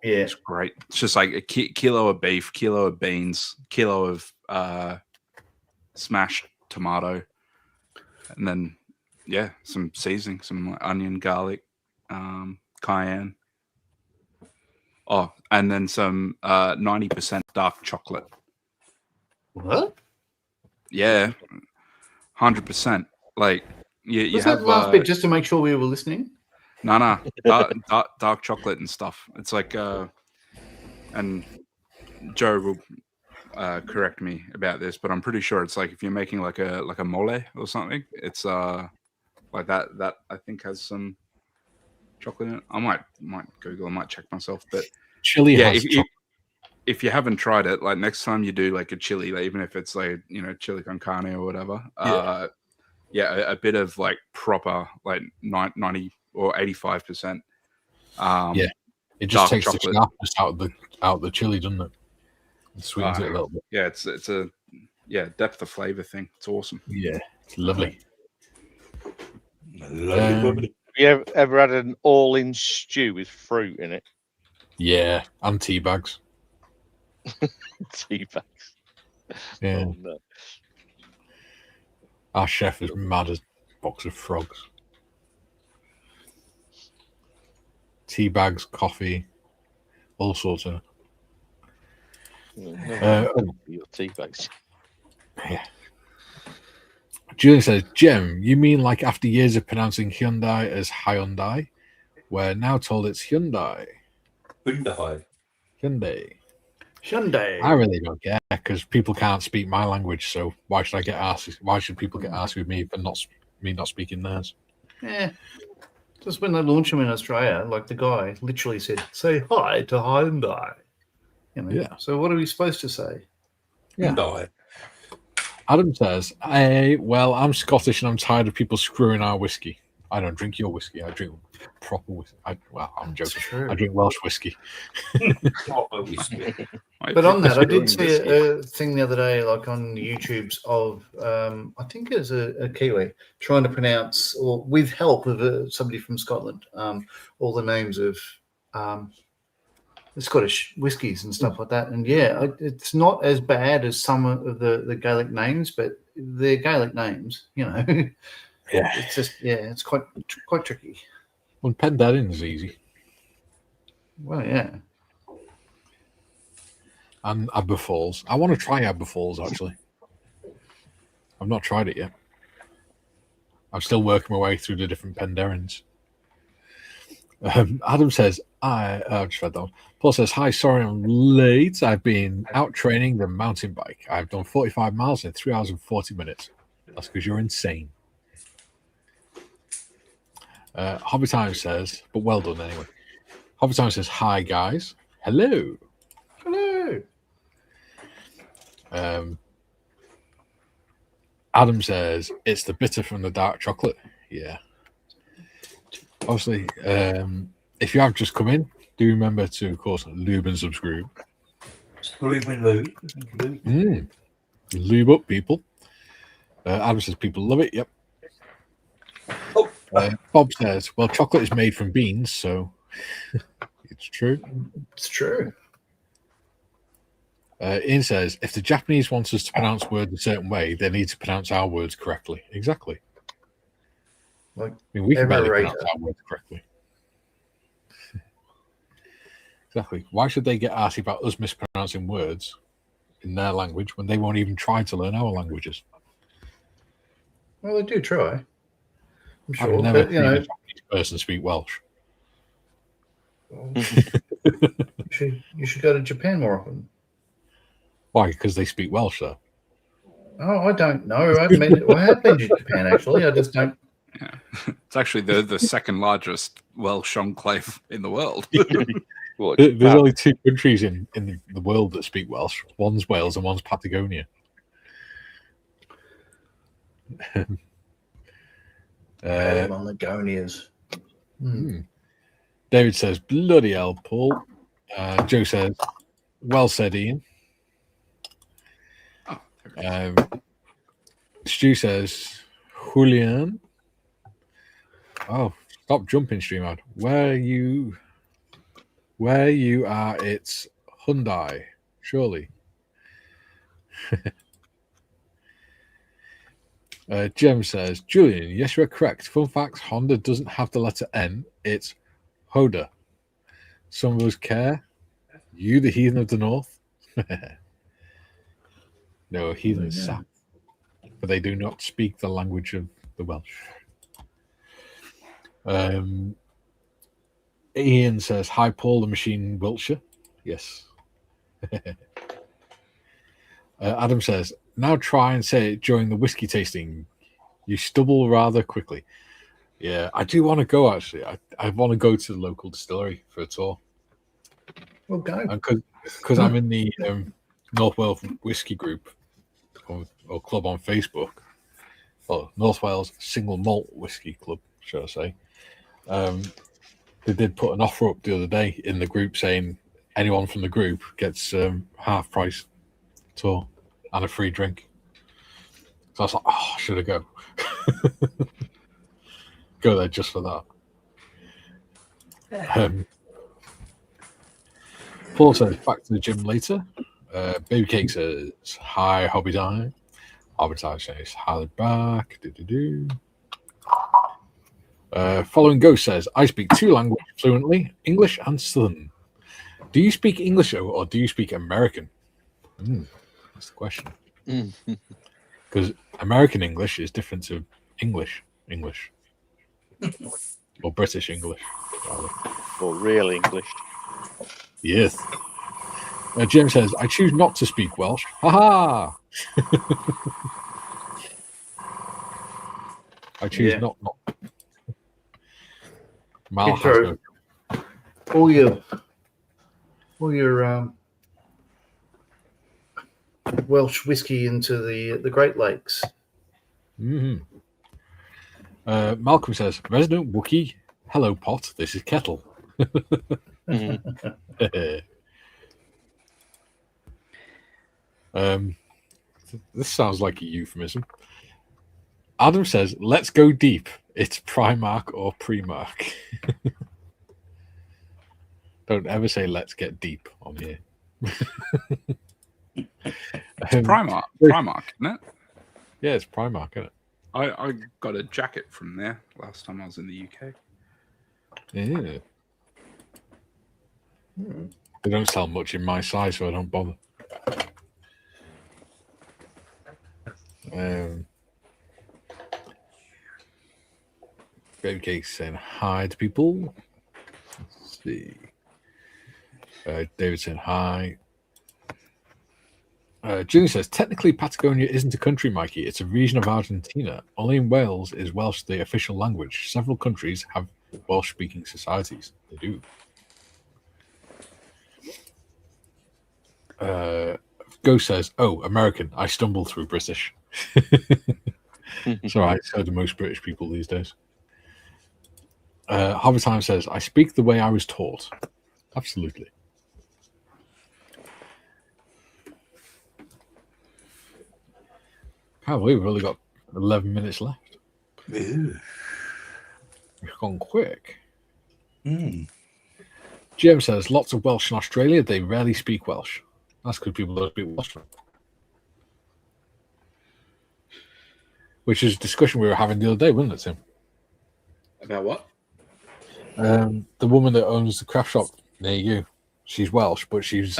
Yeah, it's great. It's just like a kilo of beef, kilo of beans, kilo of smashed tomato, and then some seasoning, some onion, garlic, cayenne. Oh, and then some 90% dark chocolate. What? Yeah, 100%. Like you Was have that last bit just to make sure we were listening? No, dark chocolate and stuff. It's like and Joe will correct me about this, but I'm pretty sure it's like if you're making like a mole or something, it's like that I think has some chocolate in it. I might Google, I might check myself, but Chili yeah, has chocolate. if you haven't tried it, like next time you do like a chili, like, even if it's like, you know, chili con carne or whatever, a bit of like proper like 90 or 85%. Yeah, it just takes the sharpness out of the chili, doesn't it? It sweetens it a little bit. Yeah, it's a depth of flavor thing. It's awesome. Yeah, it's lovely. Have you ever had an all-in stew with fruit in it? Yeah, and tea bags. Tea bags. Yeah. Oh, no. Our chef is mad as a box of frogs. Tea bags, coffee, all sorts of. Your tea bags. Yeah. Julian says, Jem, you mean like after years of pronouncing Hyundai as Hyundai, we're now told it's Hyundai. Hyundai. I really don't care because people can't speak my language, so why should I get asked? Why should people get asked with me for not speaking theirs? Yeah. Just when they launch them in Australia, like the guy literally said, "Say hi to Hyundai." You know? Yeah. So what are we supposed to say? Yeah. Adam says, well, I'm Scottish and I'm tired of people screwing our whiskey. I don't drink your whiskey. I drink proper whiskey. I'm joking. I drink Welsh whiskey. Proper whiskey. But on that, I did see a thing the other day, like on YouTube's of, I think it was a Kiwi trying to pronounce, or with help of somebody from Scotland, all the names of the Scottish whiskies and stuff like that. And yeah, it's not as bad as some of the Gaelic names, but they're Gaelic names, you know. Yeah, it's just it's quite tricky. Well, Penderyn is easy. Well, yeah. And Aberfalls. I want to try Aberfalls actually. I've not tried it yet. I'm still working my way through the different Penderyns. Adam says, I just read that one. Paul says, hi, sorry I'm late. I've been out training the mountain bike. I've done 45 miles in 3 hours and 40 minutes. That's because you're insane. Hobby Time says, but well done anyway. Hobby Time says, hi guys. Hello. Hello. Adam says, it's the bitter from the dark chocolate. Yeah. Obviously, if you have just come in, do remember to, of course, lube and subscribe. Lube up, people. Adam says people love it. Yep. Bob says, well, chocolate is made from beans, so it's true. It's true. Ian says, if the Japanese want us to pronounce words a certain way, they need to pronounce our words correctly. Exactly. Like, I mean, we can barely pronounce our words correctly. Exactly. Why should they get asked about us mispronouncing words in their language when they won't even try to learn our languages? Well, they do try. I'm sure. I've never but, seen a Japanese person speak Welsh. Well, you should go to Japan more often. Why? Because they speak Welsh, though. Oh, I don't know. I have been to Japan, actually. I just don't. Yeah. It's actually the second largest Welsh enclave in the world. There's only two countries in the world that speak Welsh. One's Wales and one's Patagonia. On the Gonias. David says, bloody hell, Paul. Joe says, well said, Ian. Stu says, Julian. Oh, stop jumping, StreamYard. Where you are, it's Hyundai, surely. Jem says, Julian, yes, you are correct. Fun fact, Honda doesn't have the letter N. It's Hoda. Some of us care. You, the heathen of the north? No, heathen is South. But they do not speak the language of the Welsh. Ian says, hi, Paul, the machine Wiltshire. Yes. Adam says, now try and say it during the whiskey tasting. You stumble rather quickly. Yeah, I do want to go, actually. I want to go to the local distillery for a tour. Well, go. Because I'm in the North Wales Whiskey Group or club on Facebook. Well, North Wales Single Malt Whiskey Club, should I say. They did put an offer up the other day in the group saying anyone from the group gets half price tour and a free drink. So I was like, oh, should I go? Go there just for that. Paul says, back to the gym later. Baby Cake says, hi, Hobby Time. Hobby Time says, hi, back. Following Ghost says, I speak 2 languages fluently, English and Southern. Do you speak English or do you speak American? That's the question. Because American English is different to English. Or British English, rather. Or real English. Yes. Jim says, I choose not to speak Welsh. Ha I choose not. Mal has Intro. All your Welsh whiskey into the Great Lakes. Malcolm says, resident Wookie, hello pot, this is Kettle. This sounds like a euphemism. Adam says, let's go deep. It's Primark or Primark. Don't ever say let's get deep on here. It's Primark, isn't it? Yeah, it's Primark, isn't it? I got a jacket from there last time I was in the UK. Yeah. They don't sell much in my size, so I don't bother. Baby Cake saying hi to people. Let's see. David saying hi. Junior says, technically Patagonia isn't a country, Mikey. It's a region of Argentina. Only in Wales is Welsh the official language. Several countries have Welsh-speaking societies. They do. Ghost says, oh, American. I stumble through British. It's all right. So do most British people these days. Harvard Time says, I speak the way I was taught. Absolutely. Can't believe we've only got 11 minutes left. Ew. It's gone quick. Jim says, lots of Welsh in Australia. They rarely speak Welsh. That's because people don't speak Welsh. Which is a discussion we were having the other day, wasn't it, Tim? About what? The woman that owns the craft shop near you, she's Welsh, but she's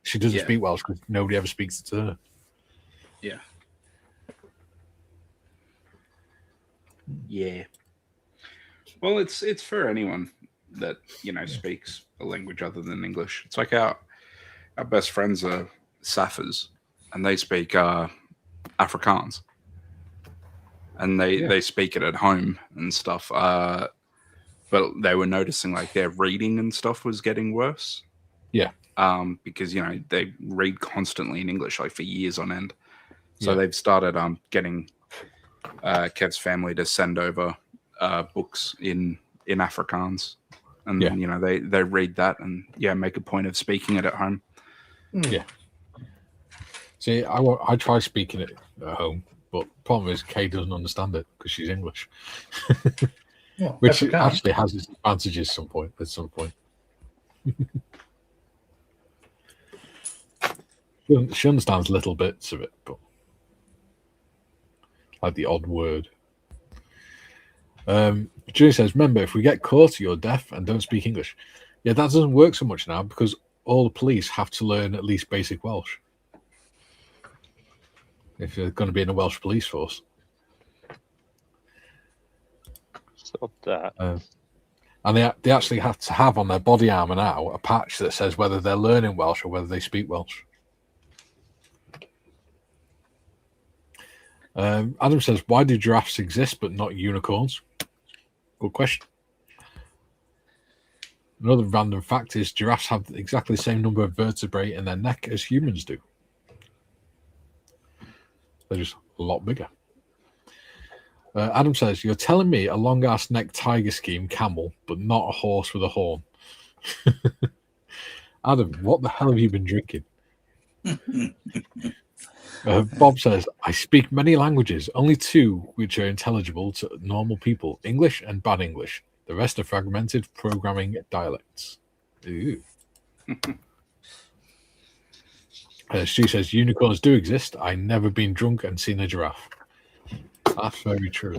she doesn't speak Welsh because nobody ever speaks to her. Yeah. Yeah. Well, it's for anyone that speaks a language other than English. It's like our best friends are Saffers, and they speak Afrikaans, and they speak it at home and stuff. But they were noticing like their reading and stuff was getting worse. Yeah. Because they read constantly in English like for years on end. So they've started getting Kev's family to send over books in Afrikaans, and they read that and make a point of speaking it at home. Yeah. See, I try speaking it at home, but the problem is Kay doesn't understand it because she's English. Well, which actually has its advantages at some point. She understands little bits of it, but like the odd word. Julie says, remember, if we get caught, you're deaf and don't speak English. Yeah, that doesn't work so much now because all the police have to learn at least basic Welsh if they're going to be in a Welsh police force. Stop that. And they actually have to have on their body armor now a patch that says whether they're learning Welsh or whether they speak Welsh. Adam says, why do giraffes exist but not unicorns? Good question. Another random fact is giraffes have exactly the same number of vertebrae in their neck as humans do. They're just a lot bigger. Adam says, you're telling me a long-ass neck tiger scheme camel, but not a horse with a horn. Adam, what the hell have you been drinking? Bob says, I speak many languages, only 2 which are intelligible to normal people, English and bad English. The rest are fragmented programming dialects. Ooh. Stu says, unicorns do exist. I've never been drunk and seen a giraffe. That's very true.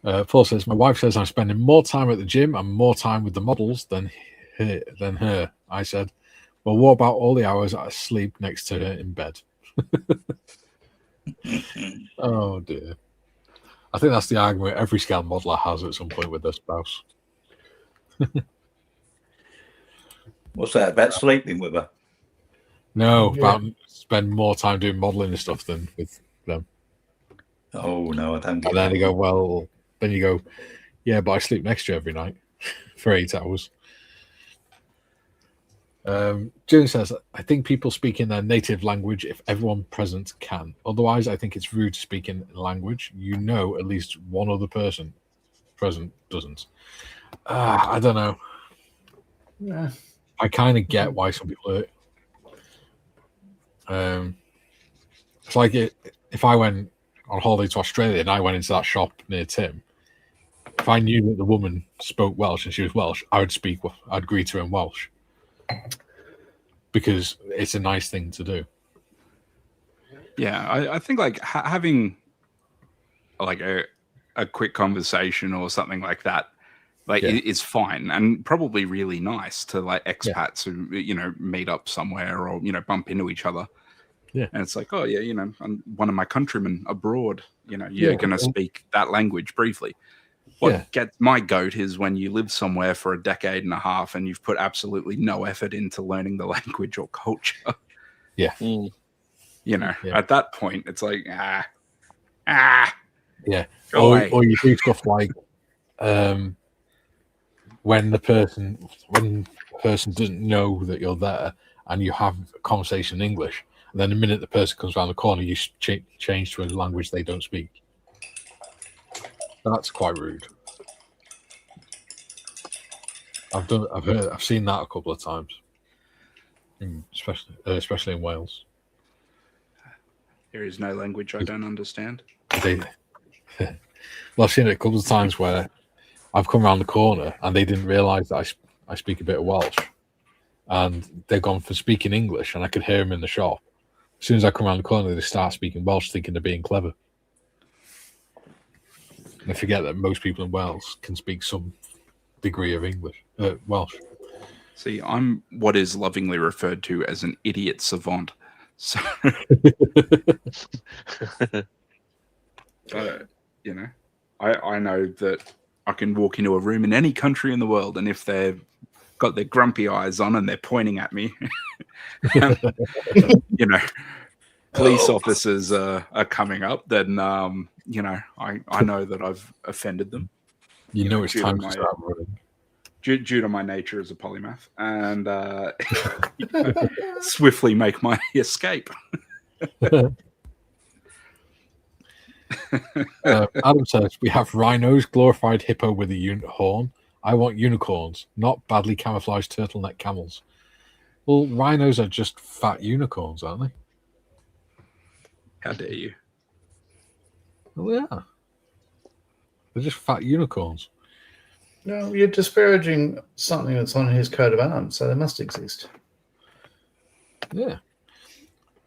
Paul says, my wife says I'm spending more time at the gym and more time with the models than her. I said, well, what about all the hours I sleep next to her in bed? Oh, dear. I think that's the argument every scale modeler has at some point with their spouse. What's that about sleeping with her? No, about spend more time doing modeling and stuff than with them. Oh no, I don't get And then that. they go, well, then you go, yeah, but I sleep next to you every night for 8 hours. June says, I think people speak in their native language if everyone present can. Otherwise, I think it's rude to speak in language you know at least one other person present doesn't. I don't know. Yeah. I kind of get why some people are. It's like if I went on holiday to Australia and I went into that shop near Tim, if I knew that the woman spoke Welsh and she was Welsh, I'd greet her in Welsh. Because it's a nice thing to do. Yeah, I think like having like a quick conversation or something like that, like is fine and probably really nice to like expats who meet up somewhere or bump into each other. Yeah, and it's like, oh yeah, I'm one of my countrymen abroad. You're going to speak that language briefly. What gets my goat is when you live somewhere for a decade and a half and you've put absolutely no effort into learning the language or culture. Yeah. At that point, it's like, Yeah. Or you do stuff like when the person doesn't know that you're there and you have a conversation in English, and then the minute the person comes around the corner, you change to a language they don't speak. That's quite rude. I've seen that a couple of times, especially in Wales. There is no language I don't understand. Well, I've seen it a couple of times where I've come around the corner and they didn't realise that I speak a bit of Welsh, and they've gone for speaking English, and I could hear them in the shop. As soon as I come around the corner, they start speaking Welsh, thinking they're being clever. And I forget that most people in Wales can speak some degree of Welsh. See, I'm what is lovingly referred to as an idiot savant. So, I know that I can walk into a room in any country in the world, and if they've got their grumpy eyes on and they're pointing at me, police officers are coming up, then I know that I've offended them. It's time to start running. Due to my nature as a polymath, and swiftly make my escape. Adam says, we have rhinos, glorified hippo with a horn. I want unicorns, not badly camouflaged turtleneck camels. Well, rhinos are just fat unicorns, aren't they? How dare you? Well, yeah. They're just fat unicorns. No, you're disparaging something that's on his coat of arms, so they must exist. Yeah.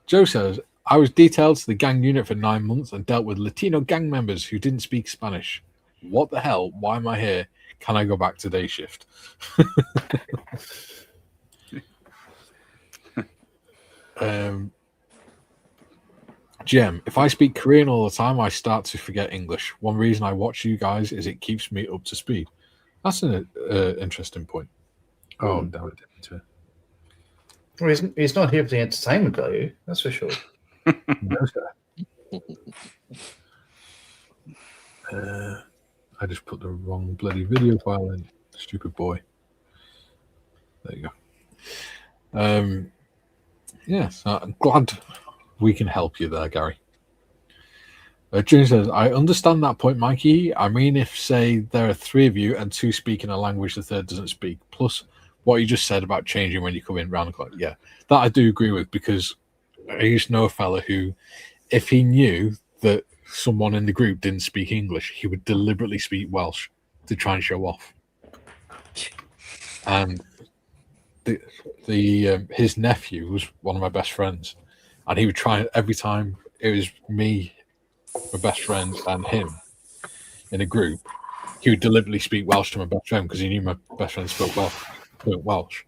Joe says, I was detailed to the gang unit for 9 months and dealt with Latino gang members who didn't speak Spanish. What the hell? Why am I here? Can I go back to day shift? Jem, if I speak Korean all the time, I start to forget English. One reason I watch you guys is it keeps me up to speed. That's an interesting point. Oh, damn it. Well, he's not here for the entertainment value, that's for sure. No, sir. I just put the wrong bloody video file in. Stupid boy. There you go. Yes, I'm glad we can help you there, Gary. June says, I understand that point, Mikey. I mean, if, say, there are 3 of you and 2 speak in a language the third doesn't speak, plus what you just said about changing when you come in round the clock. Yeah, that I do agree with, because I used to know a fella who, if he knew that someone in the group didn't speak English, he would deliberately speak Welsh to try and show off. And his nephew was one of my best friends, and he would try every time it was me, my best friend, and him in a group, he would deliberately speak Welsh to my best friend because he knew my best friend spoke Welsh.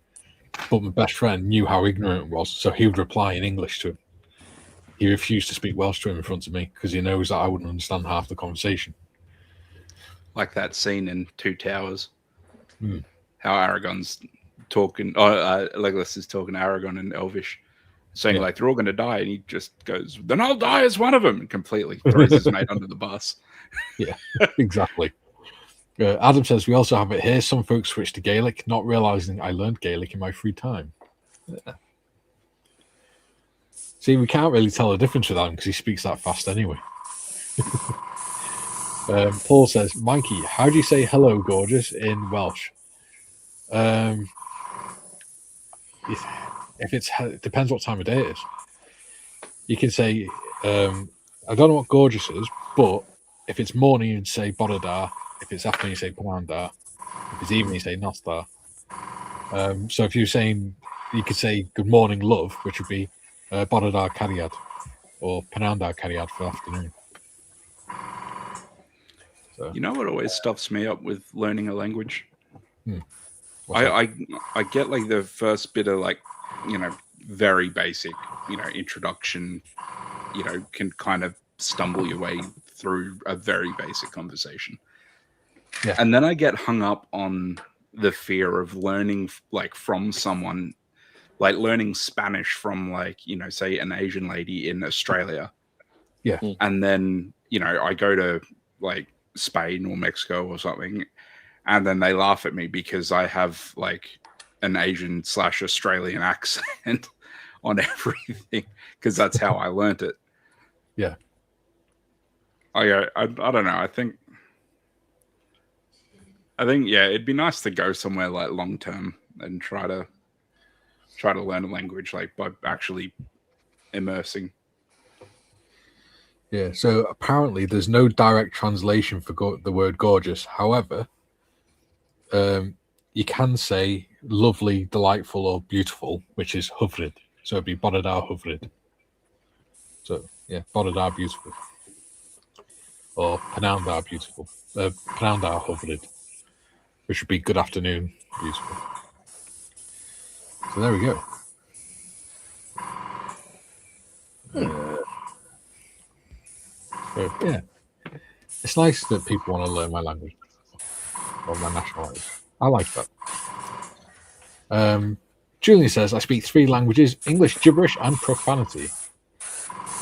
But my best friend knew how ignorant it was, so he would reply in English to him. He refused to speak Welsh to him in front of me because he knows that I wouldn't understand half the conversation. Like that scene in Two Towers. How Aragorn's talking, Legolas is talking to Aragorn in Elvish, saying like they're all going to die, and he just goes, "Then I'll die as one of them," and completely throws his mate under the bus. Yeah, exactly. Adam says we also have it here. Some folks switch to Gaelic, not realizing I learned Gaelic in my free time. Yeah. See, we can't really tell the difference with Adam because he speaks that fast anyway. Paul says, Mikey, how do you say hello, gorgeous, in Welsh? If it depends what time of day it is. You can say, I don't know what gorgeous is, but if it's morning, you'd say Bodadar. If it's afternoon, you say Panandar. If it's evening, you say Nostar. So if you're saying, you could say good morning, love, which would be Bodadar Cariad, or Panandar Cariad for afternoon. So. You know what always stuffs me up with learning a language? I get like the first bit of like, very basic, introduction, can kind of stumble your way through a very basic conversation. Yeah. And then I get hung up on the fear of learning like from someone, like learning Spanish from like, say an Asian lady in Australia. Yeah. And then, I go to like Spain or Mexico or something, and then they laugh at me because I have like an Asian/Australian accent on everything because that's how I learned it. Yeah. I don't know. I think yeah, it'd be nice to go somewhere like long term and try to learn a language like by actually immersing. Yeah, so apparently there's no direct translation for the word gorgeous. However, you can say lovely, delightful, or beautiful, which is hyfryd. So it'd be Bodadar hyfryd. So, yeah, Bodadar beautiful. Or Panandar beautiful. Panandar hyfryd, which would be good afternoon, beautiful. So there we go. So, yeah, it's nice that people want to learn my language or my national language. I like that. Julian says, I speak 3 languages, English, gibberish, and profanity.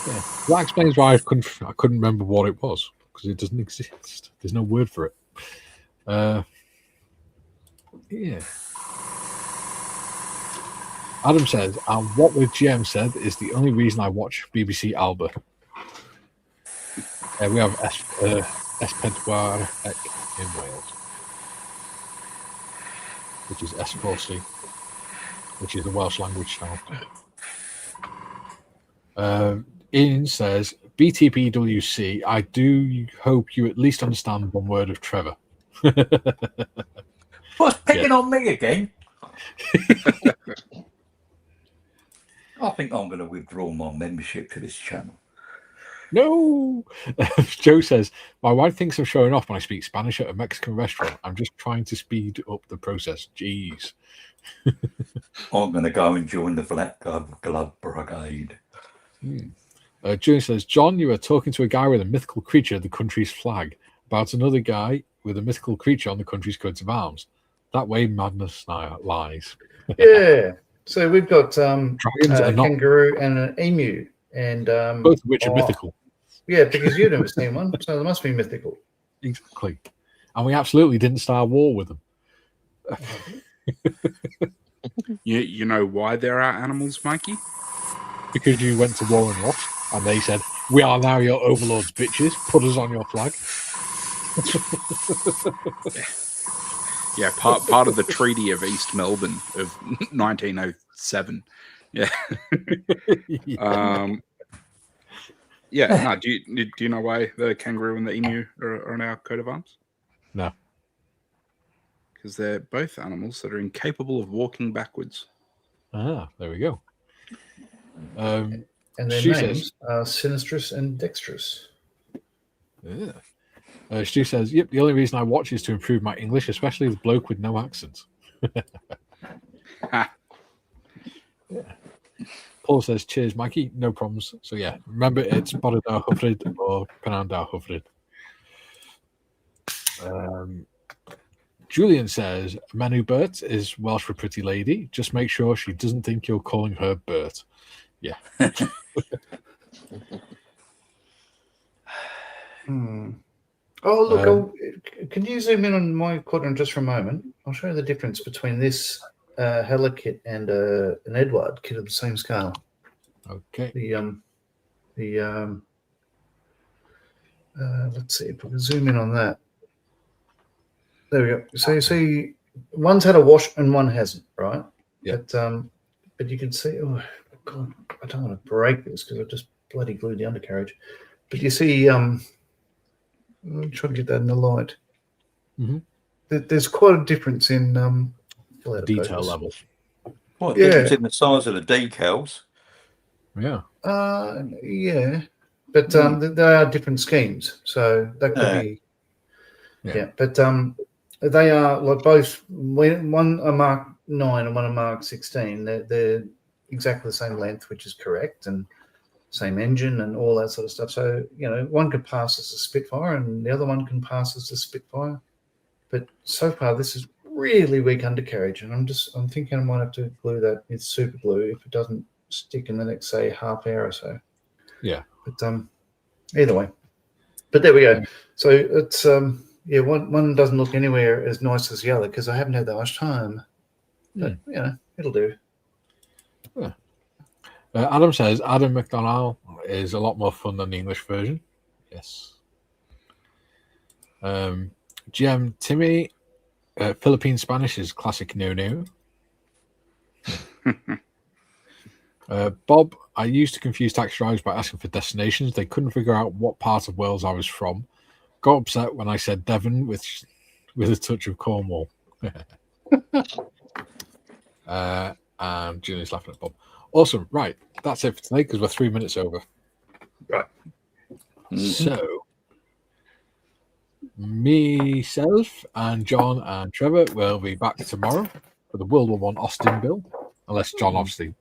Yeah, that explains why I couldn't remember what it was, because it doesn't exist. There's no word for it. Yeah. Adam says, and what with GM said is the only reason I watch BBC Alba. We have Ep65 in Wales, which is S4C, which is the Welsh language channel. Ian says, BTPWC, I do hope you at least understand one word of Trevor. What's picking on me again? I think I'm going to withdraw my membership to this channel. No! Joe says, my wife thinks I'm showing off when I speak Spanish at a Mexican restaurant. I'm just trying to speed up the process. Jeez. I'm going to go and join the Black Glove Brigade. Julian says, John, you are talking to a guy with a mythical creature, the country's flag, about another guy with a mythical creature on the country's coat of arms. That way madness lies. Yeah. So we've got Dragons a are not, kangaroo and an emu. And both of which are mythical. Yeah, because you've never seen one, so they must be mythical. Exactly. And we absolutely didn't start war with them. You know why there are animals, Mikey? Because you went to war and lost, and they said, we are now your overlords, bitches. Put us on your flag. Yeah, part of the Treaty of East Melbourne of 1907. Yeah. Yeah. No. Do you know why the kangaroo and the emu are on our coat of arms? No. Because they're both animals that are incapable of walking backwards. Ah, there we go. And their names are Sinistrous and Dexterous. Yeah. Stu says, yep, the only reason I watch is to improve my English, especially the bloke with no accent. Ha. Yeah. Paul says, cheers, Mikey. No problems. So, yeah, remember it's Bodadar Hufrid or Penandar Hufrid. Julian says, Manu Bert is Welsh for pretty lady. Just make sure she doesn't think you're calling her Bert. Yeah. Oh, look, can you zoom in on my quadrant just for a moment? I'll show you the difference between this Hella kit and an Edward kit of the same scale. Okay. Let's see if we can zoom in on that. There we go. So you see, one's had a wash and one hasn't, right? Yeah. But you can see, oh God, I don't want to break this because I just bloody glued the undercarriage. But you see, let me try to get that in the light. Mm-hmm. There's quite a difference in Detail level. What difference in the size of the decals? Yeah. Yeah. But they are different schemes. So that could be. Yeah. But they are like both, one a Mark 9 and one a Mark 16. They're exactly the same length, which is correct, and same engine and all that sort of stuff. So, one could pass as a Spitfire and the other one can pass as a Spitfire. But so far, this is really weak undercarriage. And I'm thinking I might have to glue that with super glue if it doesn't stick in the next, say, half hour or so. Yeah. But either way. But there we go. So it's, one doesn't look anywhere as nice as the other because I haven't had that much time. But, it'll do. Yeah. Adam says Adam McDonald is a lot more fun than the English version. Yes. GM Timmy, Philippine Spanish is classic no. Bob, I used to confuse taxi drivers by asking for destinations. They couldn't figure out what part of Wales I was from. Got upset when I said Devon with a touch of Cornwall. And Julian's laughing at Bob. Awesome. Right. That's it for today because we're 3 minutes over. Right. So, myself and John and Trevor will be back tomorrow for the World War I Austin build. Unless John, obviously,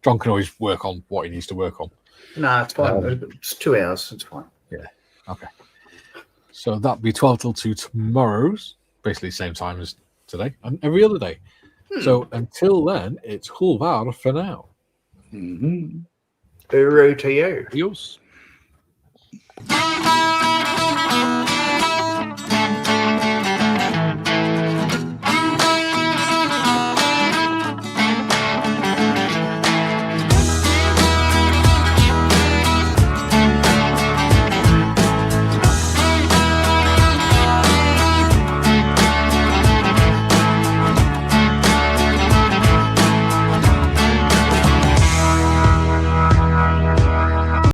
John can always work on what he needs to work on. No, it's fine. It's 2 hours. It's fine. Yeah. Okay. So that'll be 12 till 2 tomorrow's, basically same time as today and every other day. So until then, it's Hulvar for now. Uro to you. Adios.